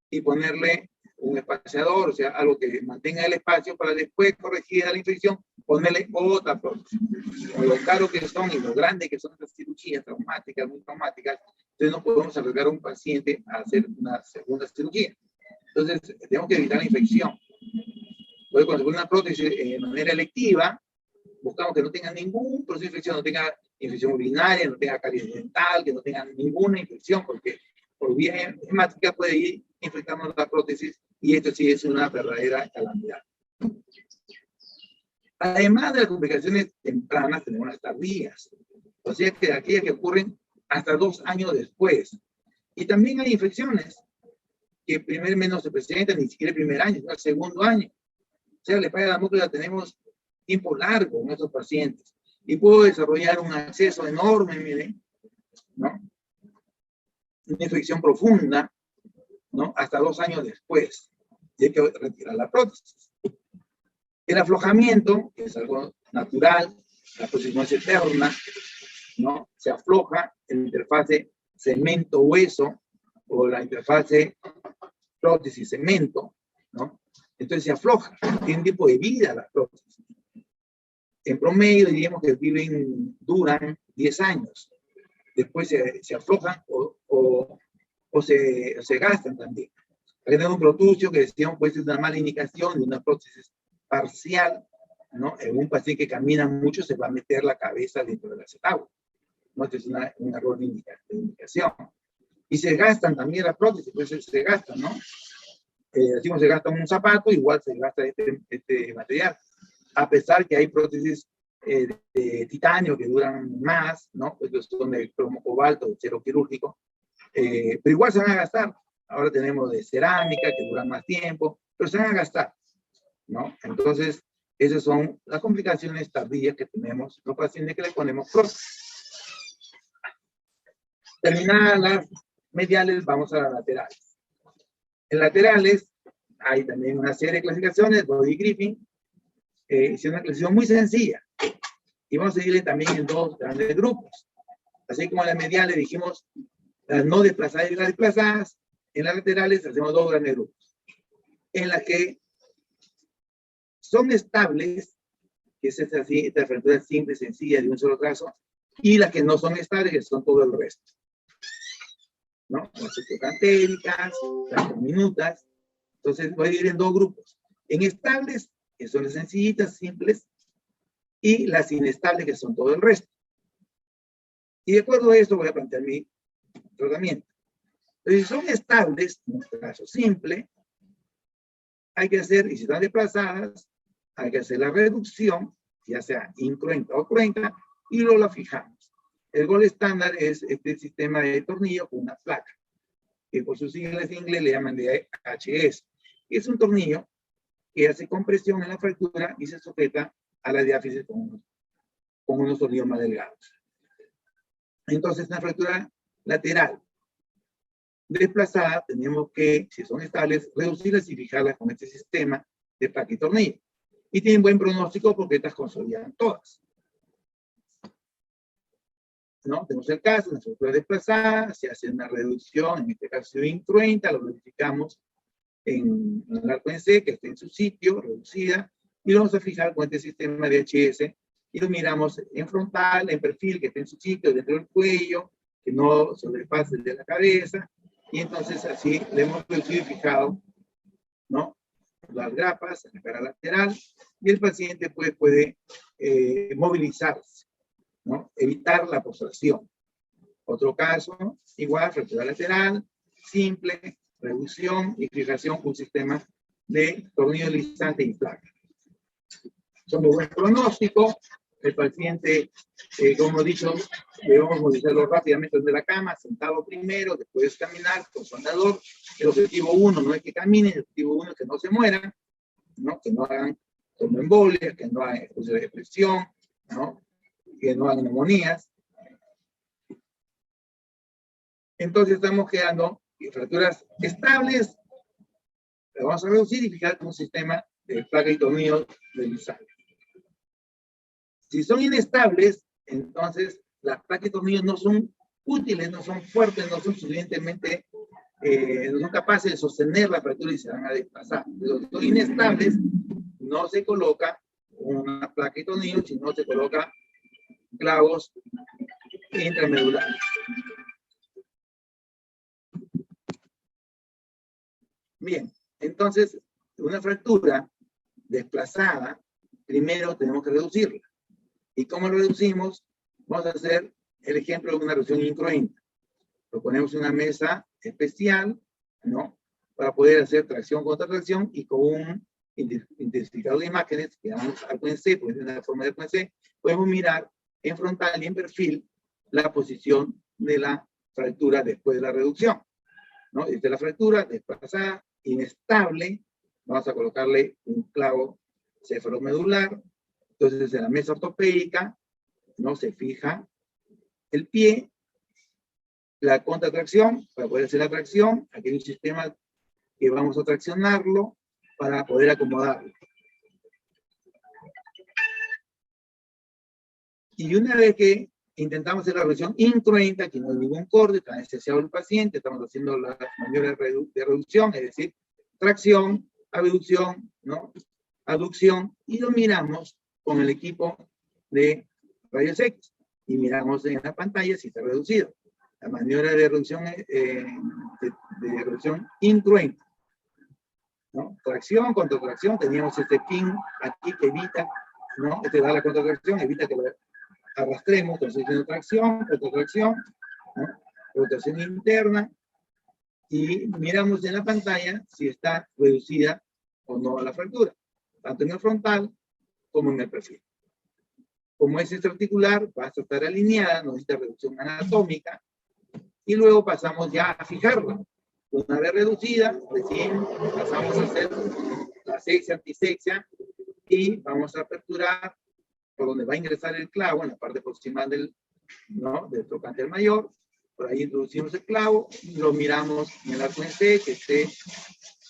Speaker 1: y ponerle un espaciador, o sea, algo que mantenga el espacio para después corregir la infección, ponerle otra prótesis. Con lo caro que son y lo grande que son estas cirugías traumáticas, muy traumáticas, entonces no podemos arriesgar a un paciente a hacer una segunda cirugía. Entonces, tenemos que evitar la infección. Entonces, cuando se pone una prótesis de manera electiva, buscamos que no tenga ningún proceso de infección, no tenga infección urinaria, no tenga caries dental, que no tenga ninguna infección, porque por vía hemática puede ir infectando la prótesis, y esto sí es una verdadera calamidad. Además de las complicaciones tempranas, tenemos las tardías, o sea que aquellas que ocurren hasta 2 años después. Y también hay infecciones que primer mes no se presentan, ni siquiera el primer año, sino el segundo año. O sea, la falla de Damocles la tenemos tiempo largo en estos pacientes. Y puedo desarrollar un acceso enorme, miren, ¿no? Una infección profunda, ¿no? Hasta 2 años después. Y hay que retirar la prótesis. El aflojamiento, que es algo natural, la prótesis no es eterna, ¿no? Se afloja en la interfase cemento-hueso o la interfase prótesis-cemento, ¿no? Entonces se afloja, tiene un tiempo de vida la prótesis. En promedio diríamos que duran 10 años. Después se aflojan o se gastan también. Aquí tenemos un protucio que decíamos puede ser una mala indicación de una prótesis parcial, ¿no? En un paciente que camina mucho se va a meter la cabeza dentro del acetábulo, ¿no? Este es un error de indicación. Y se gastan también las prótesis, pues se gastan, ¿no? Decimos se gasta un zapato, igual se gasta este material. A pesar que hay prótesis de titanio que duran más, ¿no? Pues son de cromo cobalto, de acero quirúrgico, pero igual se van a gastar. Ahora tenemos de cerámica que duran más tiempo, pero se van a gastar, ¿no? Entonces, esas son las complicaciones tardías que tenemos los pacientes que le ponemos prótesis. Terminadas las mediales, vamos a las laterales. En laterales hay también una serie de clasificaciones, Body Griffin, es una clasificación muy sencilla. Y vamos a seguirle también en 2 grandes grupos. Así como en las mediales dijimos las no desplazadas y las desplazadas, en las laterales hacemos 2 grandes grupos. En las que son estables, que es esta fractura simple, sencilla, de un solo trazo, y las que no son estables, que son todo el resto, ¿no? Las subcantéricas, las diminutas. Entonces voy a dividir en 2 grupos. En estables, que son las sencillitas, simples, y las inestables, que son todo el resto. Y de acuerdo a esto voy a plantear mi tratamiento. Entonces, si son estables, en este caso simple, hay que hacer, y si están desplazadas, hay que hacer la reducción, ya sea incruenta o cruenta, y luego la fijamos. El gol estándar es este sistema de tornillo con una placa, que por sus siglas en inglés le llaman de HS. Es un tornillo que hace compresión en la fractura y se sujeta a la diáfisis con unos tornillos más delgados. Entonces, en la fractura lateral desplazada, tenemos que, si son estables, reducirlas y fijarlas con este sistema de placa y tornillo. Y tienen buen pronóstico porque estas consolidan todas, ¿no? Tenemos el caso, en la fractura desplazada, se hace una reducción, en este caso incruenta, lo verificamos en el arco en C, que está en su sitio, reducida, y lo vamos a fijar con este sistema de HS, y lo miramos en frontal, en perfil, que está en su sitio, dentro del cuello, que no sobrepase de la cabeza, y entonces así le hemos reducido y fijado, ¿no? Las grapas en la cara lateral, y el paciente puede movilizarse, ¿no? Evitar la postración. Otro caso, igual, fractura lateral, simple, reducción y fijación con un sistema de tornillo deslizante y placa. Son de buen pronóstico. El paciente, como he dicho, debemos movilizarlo rápidamente desde la cama, sentado primero, después caminar con su andador. El objetivo 1 no es que caminen, el objetivo 1 es que no se mueran, ¿no? Que no hagan tromboembolias, que no hagan depresión, ¿no? Que no hagan neumonías. Entonces estamos quedando fracturas estables, las vamos a reducir y fijar con un sistema de placa y tornillo deslizante. Si son inestables, entonces las placas y tornillos no son útiles, no son fuertes, no son suficientemente, no son capaces de sostener la fractura y se van a desplazar. Los son inestables, no se coloca una placa y tornillo, sino se coloca clavos intramedulares. Bien, entonces, una fractura desplazada, primero tenemos que reducirla. ¿Y cómo lo reducimos? Vamos a hacer el ejemplo de una reducción incruenta. Lo ponemos en una mesa especial, ¿no? Para poder hacer tracción contra tracción y con un intensificador de imágenes, que llamamos ARCONC, porque es una forma de ARCONC, podemos mirar en frontal y en perfil la posición de la fractura después de la reducción, ¿no? Desde la fractura desplazada, inestable, vamos a colocarle un clavo cefalomedular. Entonces, en la mesa ortopédica, ¿no? Se fija el pie, la contratracción, para poder hacer la tracción. Aquí hay un sistema que vamos a traccionarlo para poder acomodarlo. Y una vez que intentamos hacer la reducción incruenta, que no hay ningún corte, está anestesiado el paciente, estamos haciendo las maniobras de reducción, es decir, tracción, abducción, ¿no? Aducción, y lo miramos con el equipo de rayos X, y miramos en la pantalla si está reducido. La maniobra de reducción, de reducción incruenta, ¿no? Tracción, contratracción, teníamos este pin aquí que evita, ¿no? Este da la contratracción, evita que lo arrastremos, entonces haciendo tracción, contratracción, ¿no? Rotación interna, y miramos en la pantalla si está reducida o no la fractura, tanto en el frontal como en el perfil. Como es extraarticular, va a estar alineada, no necesita reducción anatómica, y luego pasamos ya a fijarla. Una vez reducida, recién pasamos a hacer la sexia, antisexia, y vamos a aperturar por donde va a ingresar el clavo, en la parte proximal del, ¿no? Del trocánter mayor. Por ahí introducimos el clavo, lo miramos en el ARCONC, que esté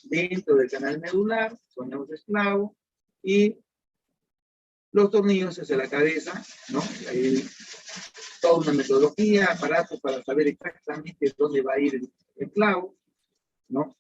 Speaker 1: dentro del canal medular, ponemos el clavo, y los tornillos hacia la cabeza, ¿no? Hay toda una metodología, aparatos para saber exactamente dónde va a ir el clavo, ¿no?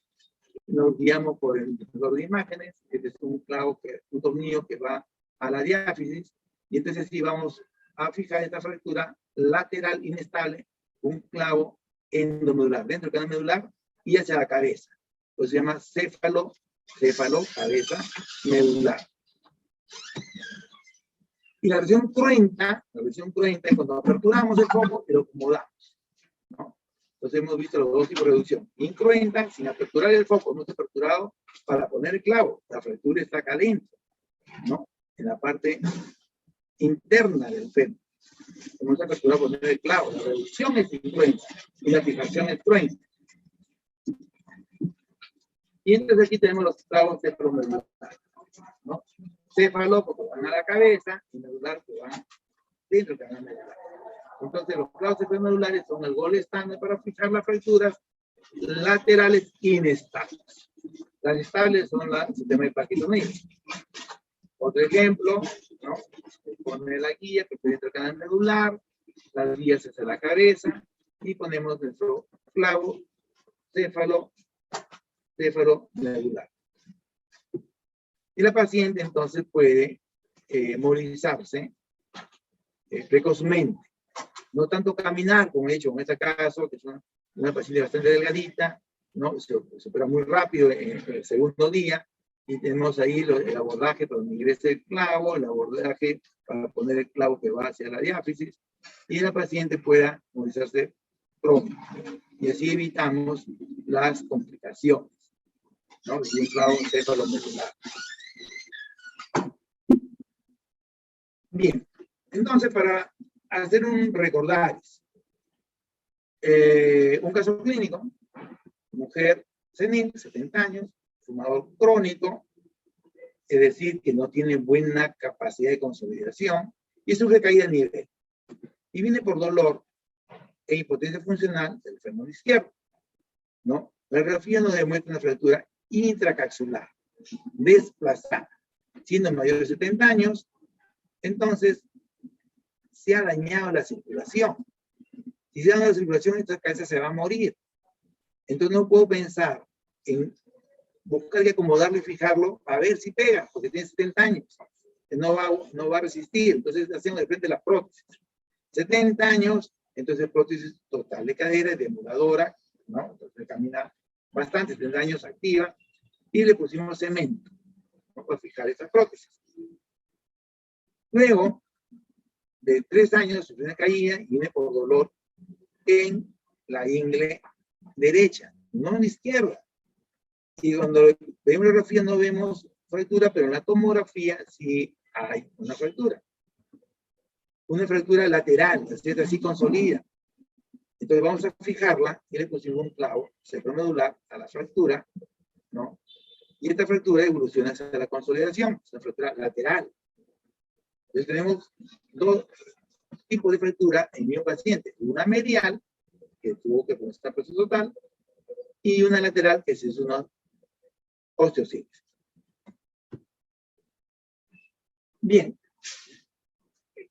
Speaker 1: Nos guiamos por el detector de imágenes. Este es un clavo, un tornillo que va a la diáfisis, y entonces sí vamos a fijar esta fractura lateral inestable, un clavo endomedular, dentro del canal medular y hacia la cabeza. Pues se llama céfalo, cabeza medular. Y la versión cruenta es cuando aperturamos el foco y lo acomodamos, ¿no? Entonces hemos visto los dos tipos de reducción. Incruenta, sin aperturar el foco, no está aperturado para poner el clavo. La fractura está acá adentro, ¿no? En la parte interna del fémur. No está aperturado para poner el clavo. La reducción es incruenta y la fijación es cruenta. Y entonces aquí tenemos los clavos cefalomedulares, ¿no? Céfalo, porque van a la cabeza, y medular, que van dentro del canal medular. Entonces, los clavos cefalomedulares son el gol estándar para fijar las fracturas laterales inestables. Las estables son el sistema de plaquitomías. Otro ejemplo, ¿no? Pone la guía que está dentro del canal medular, las guías hacia la cabeza, y ponemos nuestro clavo cefalomedular. Y la paciente entonces puede movilizarse precozmente. No tanto caminar, como he hecho en este caso, que es una paciente bastante delgadita, ¿no? Se opera muy rápido en el segundo día, y tenemos ahí el abordaje para donde ingrese el clavo, el abordaje para poner el clavo que va hacia la diáfisis, y la paciente pueda movilizarse pronto. Y así evitamos las complicaciones, ¿no? De un clavo cefalomedular. Bien, entonces para hacer un recordaris, un caso clínico, mujer senil, 70 años, fumador crónico, es decir, que no tiene buena capacidad de consolidación y sufre caída de nivel. Y viene por dolor e impotencia funcional del fémur izquierdo, ¿no? La radiografía nos demuestra una fractura intracapsular, desplazada, siendo mayor de 70 años. Entonces, se ha dañado la circulación. Si se daña la circulación, esta cabeza se va a morir. Entonces no puedo pensar en buscar que acomodarlo y fijarlo a ver si pega, porque tiene 70 años. No va a resistir. Entonces hacemos de frente la prótesis. 70 años, entonces prótesis total de cadera, de emuladora, ¿no? Entonces camina bastante, 70 años activa, y le pusimos cemento, ¿no? Para fijar esa prótesis. Luego, de 3 años sufrió una caída y viene por dolor en la ingle derecha, no en la izquierda. Y cuando vemos la radiografía no vemos fractura, pero en la tomografía sí hay una fractura. Una fractura lateral, ¿cierto? Así consolida. Entonces vamos a fijarla y le pusimos un clavo sacromedular a la fractura, ¿no? Y esta fractura evoluciona hacia la consolidación, es una fractura lateral. Entonces tenemos 2 tipos de fractura en mi paciente. Una medial, que tuvo que ponerse a presión total, y una lateral, que es una osteosíntesis. Bien.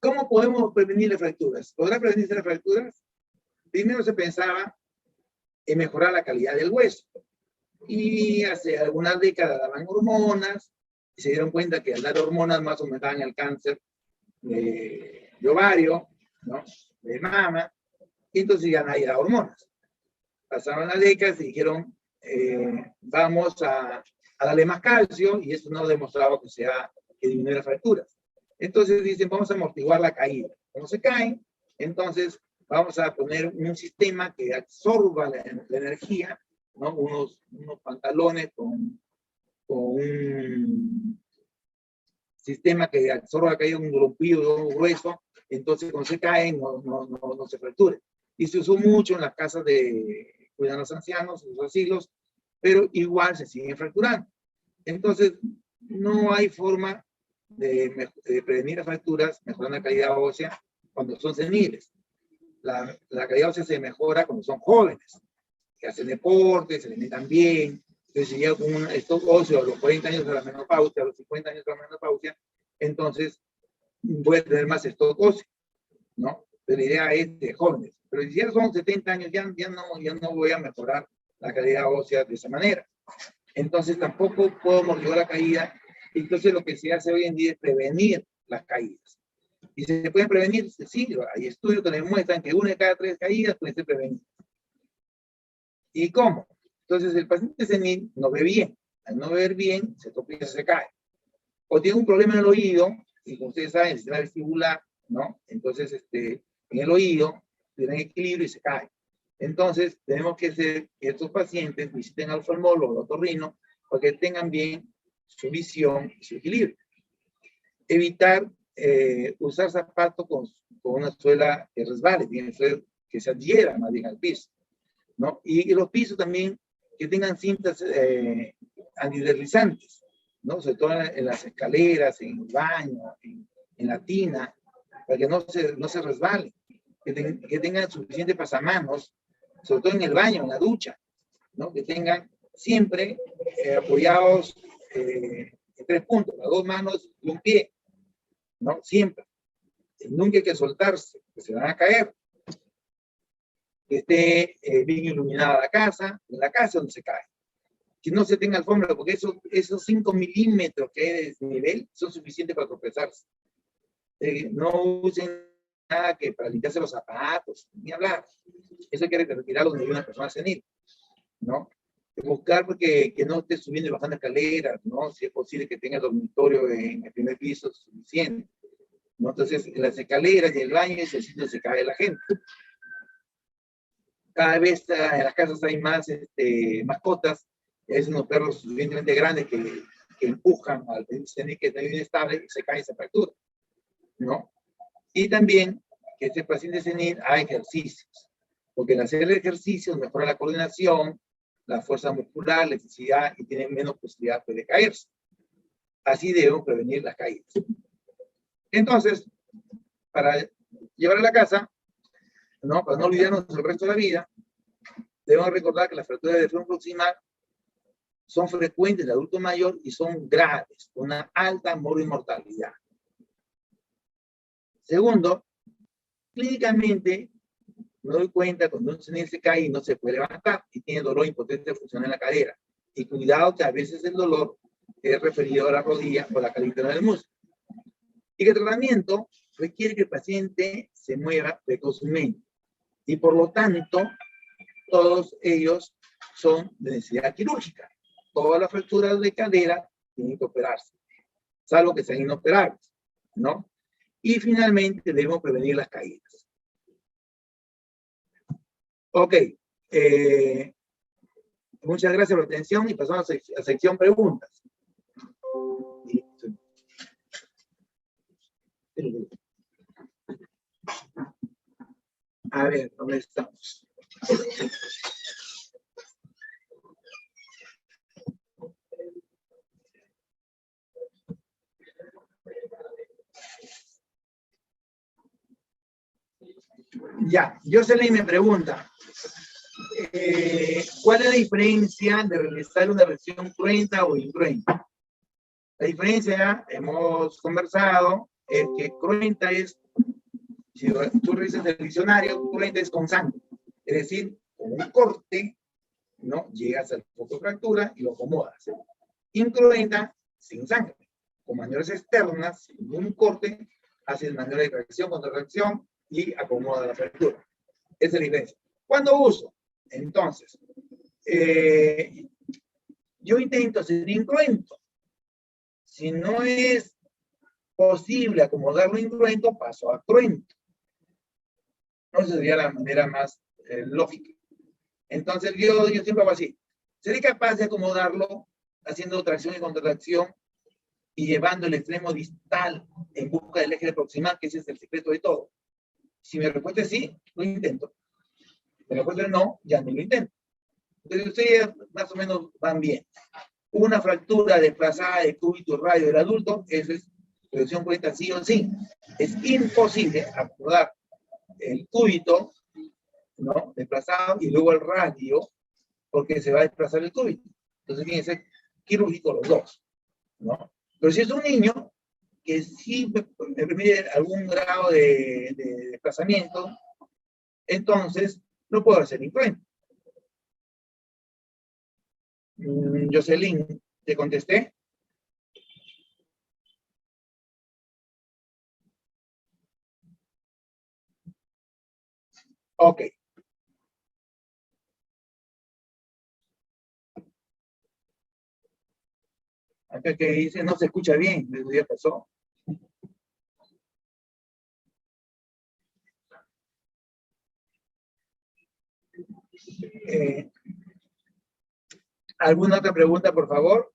Speaker 1: ¿Cómo podemos prevenir las fracturas? ¿Podrá prevenirse las fracturas? Primero se pensaba en mejorar la calidad del hueso. Y hace algunas décadas daban hormonas, y se dieron cuenta que al dar hormonas más aumentaban el cáncer de ovario, ¿no? De mama, y entonces ya nadie da hormonas. Pasaron las décadas y dijeron, vamos a darle más calcio, y eso no ha demostrado que disminuye las fracturas. Entonces dicen, vamos a amortiguar la caída. Como se caen, entonces vamos a poner un sistema que absorba la energía, ¿no? Unos pantalones con un sistema que absorba la caída, un rompido grueso, entonces cuando se caen no se fracturen. Y se usó mucho en las casas de cuidan a los ancianos, en los asilos, pero igual se siguen fracturando. Entonces, no hay forma de prevenir las fracturas mejorando la calidad ósea cuando son seniles. La calidad ósea se mejora cuando son jóvenes, que hacen deporte, se alimentan bien. Entonces, si llega con un stock óseo a los 40 años de la menopausia, a los 50 años de la menopausia, entonces puede tener más stock óseo, ¿no? Pero la idea es de jóvenes. Pero si ya son 70 años, ya no voy a mejorar la calidad ósea de esa manera. Entonces, tampoco puedo amortiguar la caída. Entonces, lo que se hace hoy en día es prevenir las caídas. ¿Y se pueden prevenir? Sí, hay estudios que demuestran que 1 de cada 3 caídas puede ser prevenida. ¿Y cómo? Entonces, el paciente senil no ve bien. Al no ver bien, se tropieza, se cae. O tiene un problema en el oído, y como ustedes saben, el sistema vestibular, ¿no? Entonces, en el oído, tienen equilibrio y se cae. Entonces, tenemos que hacer que estos pacientes visiten al oftalmólogo, al otorrino, para que tengan bien su visión y su equilibrio. Evitar usar zapatos con una suela que resbale, que se adhiera más bien al piso, ¿no? Y los pisos también que tengan cintas antideslizantes, ¿no? Sobre todo en las escaleras, en el baño, en la tina, para que no se resbale. Que tengan suficiente pasamanos, sobre todo en el baño, en la ducha, ¿no? Que tengan siempre apoyados en 3 puntos, las 2 manos y un pie, ¿no? Siempre. Nunca hay que soltarse, que se van a caer. Que esté bien iluminada la casa, en la casa donde se cae. Que no se tenga alfombra, porque esos 5 milímetros que hay de desnivel son suficientes para tropezarse. No usen nada que para limpiarse los zapatos, ni hablar. Eso hay que retirarlo de una persona senil, ¿no? Buscar porque que no esté subiendo y bajando escaleras, ¿no? Si es posible que tenga dormitorio en el primer piso, es suficiente, ¿no? Entonces, en las escaleras y el baño es el sitio donde se cae la gente. Cada vez en las casas hay más mascotas, es unos perros suficientemente grandes que empujan al paciente que está bien estable y se cae y se fractura, ¿no? Y también que este paciente senil haga ejercicios, porque al hacer ejercicios mejora la coordinación, la fuerza muscular, la electricidad y tiene menos posibilidad de caerse. Así debemos prevenir las caídas. Entonces, para llevar a la casa, ¿no? Para no olvidarnos el resto de la vida, debemos recordar que las fracturas de freno proximal son frecuentes en el adulto mayor y son graves, con una alta mortalidad. Segundo, clínicamente me doy cuenta cuando un senil se cae y no se puede levantar y tiene dolor impotencia funcional en la cadera. Y cuidado que a veces el dolor es referido a la rodilla o la calistenia del músculo. Y que el tratamiento requiere que el paciente se mueva precozmente. Y por lo tanto, todos ellos son de necesidad quirúrgica. Todas las fracturas de cadera tienen que operarse, salvo que sean inoperables, ¿no? Y finalmente debemos prevenir las caídas. Ok. Muchas gracias por la atención y pasamos a sección preguntas. A ver, ¿dónde estamos? Ya, Jocelyn me pregunta, ¿cuál es la diferencia de realizar una versión cruenta o incruenta? La diferencia, hemos conversado, es que cruenta es, si tú revisas el diccionario, cruenta es con sangre, es decir, con un corte, ¿no? Llegas al foco de fractura y lo acomodas. Incruenta, sin sangre, con maniobras externas, sin un corte, haces maniobra de reacción contra reacción y acomoda la fractura. Esa es la diferencia. ¿Cuándo uso? Entonces, yo intento hacer incruento. Si no es posible acomodarlo incruento, paso a cruento. Esa sería la manera más lógica. Entonces, yo siempre hago así. Seré capaz de acomodarlo haciendo tracción y contracción y llevando el extremo distal en busca del eje proximal, que ese es el secreto de todo. Si mi respuesta es sí, lo intento. Si mi respuesta es no, ya no lo intento. Entonces, ustedes más o menos van bien. Una fractura desplazada de cúbito radio del adulto, eso es posición cruenta sí o sí. Es imposible acomodar el cúbito, ¿no? Desplazado y luego el radio, porque se va a desplazar el cúbito. Entonces tiene que ser quirúrgico los dos, ¿no? Pero si es un niño que sí me permite algún grado de desplazamiento, entonces no puedo hacer incruento. Jocelyn, ¿te contesté? Ok. Acá que dice, no se escucha bien, desde ya pasó. ¿Alguna otra pregunta, por favor?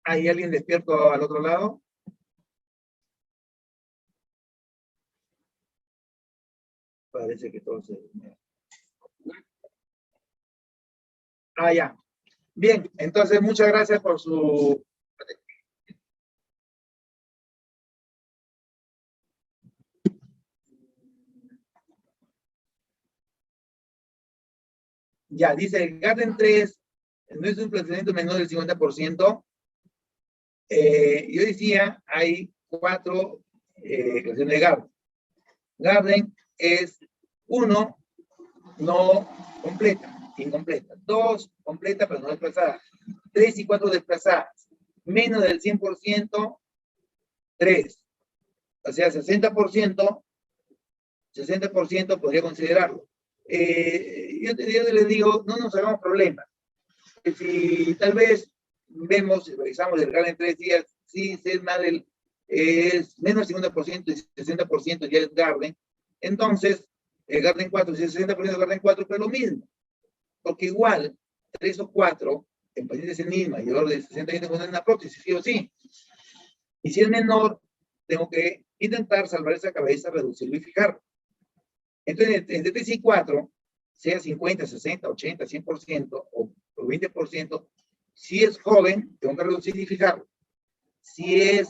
Speaker 1: ¿Hay alguien despierto al otro lado? Parece que todo se... Ah, ya. Bien, entonces muchas gracias por su... Ya, dice, el Garden 3 no es un procedimiento menor del 50%. Yo decía, hay 4 ecuaciones de Garden. Garden es 1, no completa, incompleta. 2, completa, pero no desplazada. 3 y 4 desplazadas. Menos del 100%, 3. O sea, 60% podría considerarlo. Yo les digo, no nos hagamos problemas. Si tal vez vemos, revisamos el GAL en 3 días, sí, es más del, es menos del 50% y 60% ya es Garden, entonces el Garden 4, si es 60% de Garden 4, pero lo mismo, porque igual 3 o 4 en pacientes en misma y valor de 60% con una prótesis, sí o sí. Y si es menor, tengo que intentar salvar esa cabeza, reducirlo y fijarlo. Entonces, entre 3 y 4, sea 50, 60, 80, 100% o 20%, si es joven, tengo que reducir y fijarlo. Si es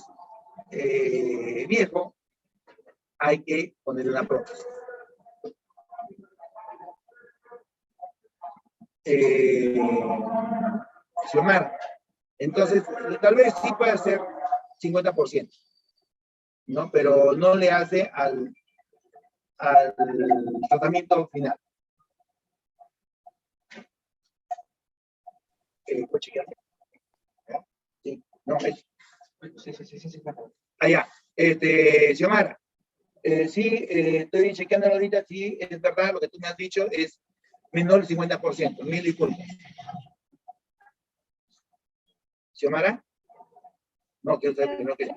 Speaker 1: viejo, hay que ponerle una prótesis. Xiomara. Entonces, tal vez sí puede ser 50%, ¿no? Pero no le hace al tratamiento final. Sí, no, sí. Allá, Xiomara, sí, estoy chequeando ahorita, sí, es verdad, lo que tú me has dicho es menor del 50%, mil disculpas. ¿Xiomara? No, quiero saber primero que...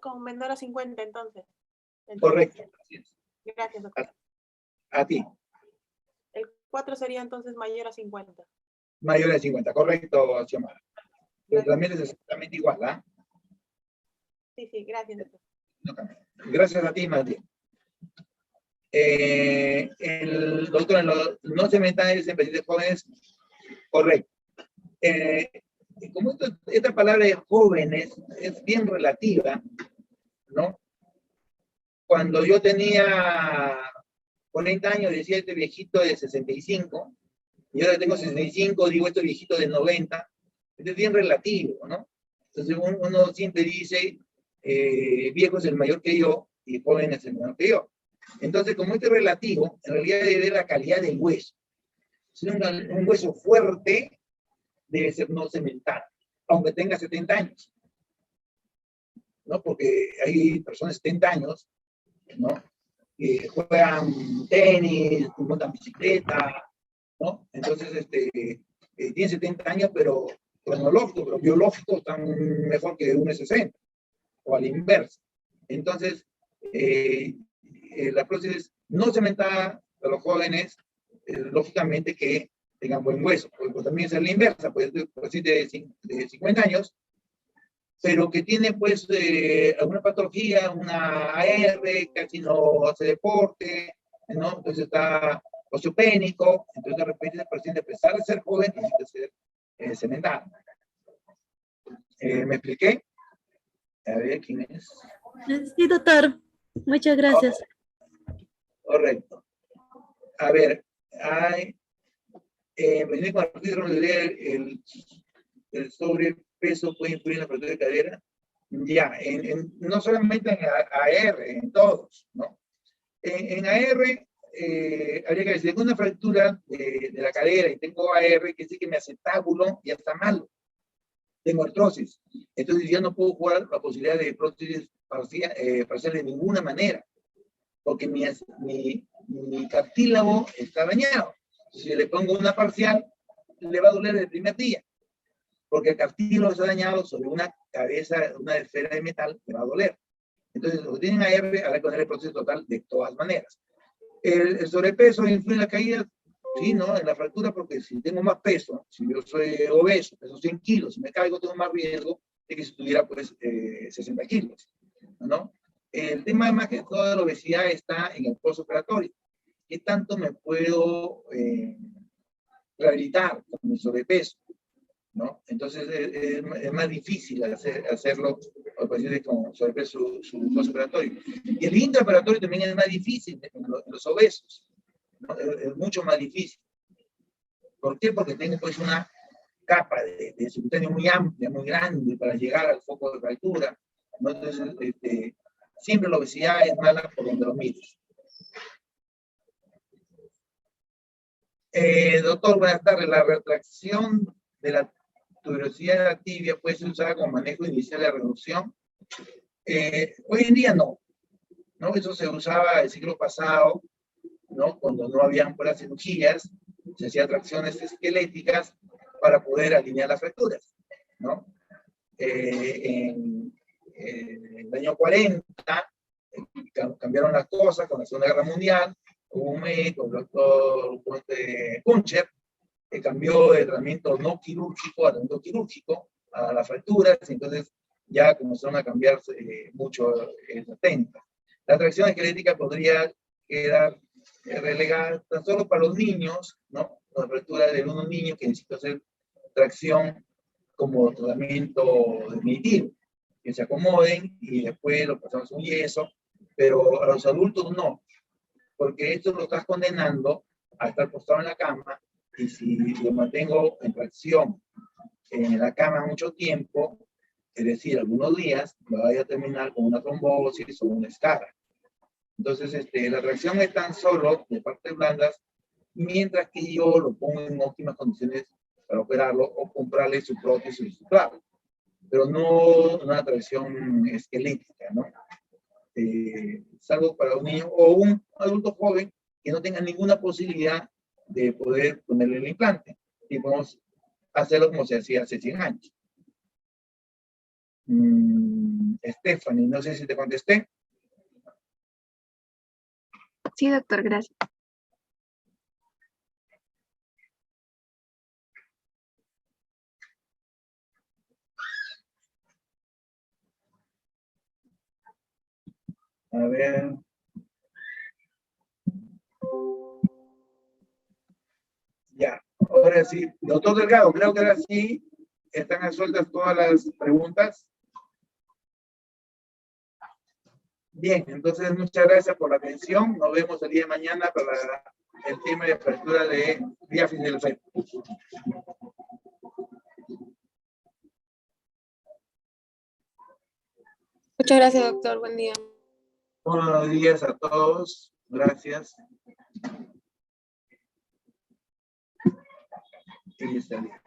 Speaker 2: con menor a 50, entonces.
Speaker 1: Correcto. Así es.
Speaker 2: Gracias, doctor.
Speaker 1: A ti.
Speaker 2: El 4 sería entonces mayor a 50.
Speaker 1: Mayor a 50, correcto, Xiomara. Pero también es exactamente igual, ¿ah?
Speaker 2: Sí, gracias, doctor.
Speaker 1: Gracias a ti, Mati. El doctor, no se metan en pacientes jóvenes, correcto. Como esta palabra de jóvenes es bien relativa, ¿no? Cuando yo tenía 40 años, decía este viejito de 65, y ahora tengo 65, digo este viejito de 90, es bien relativo, ¿no? Entonces uno siempre dice, viejo es el mayor que yo, y joven es el menor que yo. Entonces, como este es relativo, en realidad debe ver la calidad del hueso. Si es un hueso fuerte, debe ser no cemental, aunque tenga 70 años, ¿no? Porque hay personas de 70 años, ¿no? Que juegan tenis, montan bicicleta, ¿no? Entonces, tiene 70 años, pero cronológico, pero biológico están mejor que 1,60, o a la inversa. Entonces, la prótesis no cementada de los jóvenes, lógicamente que tengan buen hueso, pues también es la inversa, pues de 50 años, pero que tiene pues alguna patología, una AR, casi no hace deporte, ¿no? Entonces está osteopénico, entonces de repente el paciente, a pesar de ser joven, necesita ser cementado. ¿Me expliqué? A ver, ¿quién es?
Speaker 3: Sí, doctor. Muchas gracias.
Speaker 1: Correcto. A ver, hay... el sobrepeso puede influir en la fractura de cadera. Ya, no solamente en AR, en todos, ¿no? En AR, habría que decir, tengo una fractura de la cadera y tengo AR, que sí que me acetábulo y ya está malo. Tengo artrosis. Entonces ya no puedo jugar la posibilidad de prótesis parcial de ninguna manera, porque mi cartílago está dañado. Si le pongo una parcial, le va a doler el primer día, porque el cartílago está dañado sobre una cabeza, una esfera de metal, le va a doler. Entonces, lo que tienen AR, habrá que poner el proceso total de todas maneras. ¿El sobrepeso influye en la caída? Sí, ¿no? En la fractura, porque si tengo más peso, si yo soy obeso, peso 100 kilos, si me caigo, tengo más riesgo de que si tuviera, pues, 60 kilos, ¿no? El tema más que todo de la obesidad está en el postoperatorio. ¿Qué tanto me puedo rehabilitar con mi sobrepeso? ¿No? Entonces es más difícil hacerlo a pacientes con sobrepeso postoperatorio. Y el intraoperatorio también es más difícil en los obesos, ¿no? Es mucho más difícil. ¿Por qué? Porque tengo pues una capa de subcutáneo muy amplia, muy grande para llegar al foco de fractura, ¿no? Entonces, siempre la obesidad es mala por donde lo mires. Doctor, buenas tardes. La retracción de la tuberosidad de la tibia puede ser usada como manejo inicial de reducción. Hoy en día no. Eso se usaba el siglo pasado, ¿no? Cuando no habían las cirugías, se hacían tracciones esqueléticas para poder alinear las fracturas, ¿no? En el año 40 cambiaron las cosas con la Segunda Guerra Mundial. Hubo un médico, el doctor Kuncher, que cambió de tratamiento no quirúrgico a tratamiento quirúrgico a las fracturas, entonces ya comenzaron a cambiarse mucho el 70. La tracción esquelética podría quedar relegada tan solo para los niños, ¿no? La fractura de unos niños que necesitan hacer tracción como tratamiento definitivo, que se acomoden y después lo pasamos un yeso, pero a los adultos no, porque esto lo estás condenando a estar postrado en la cama, y si lo mantengo en tracción en la cama mucho tiempo, es decir, algunos días, me vaya a terminar con una trombosis o una escara. Entonces, la tracción es tan solo de partes blandas, mientras que yo lo pongo en óptimas condiciones para operarlo o comprarle su prótesis, claro, pero no una tracción esquelética, ¿no? Salvo para un niño o un adulto joven que no tenga ninguna posibilidad de poder ponerle el implante, y podemos hacerlo como se hacía hace 100 años. Stephanie, no sé si te contesté.
Speaker 4: Sí, doctor, gracias.
Speaker 1: A ver. Ya, ahora sí. Doctor Delgado, creo que ahora sí están resueltas todas las preguntas. Bien, entonces muchas gracias por la atención. Nos vemos el día de mañana para el tema de apertura de Diáfis del FED.
Speaker 2: Muchas gracias, doctor. Buen día.
Speaker 1: Buenos días a todos. Gracias. Y está bien.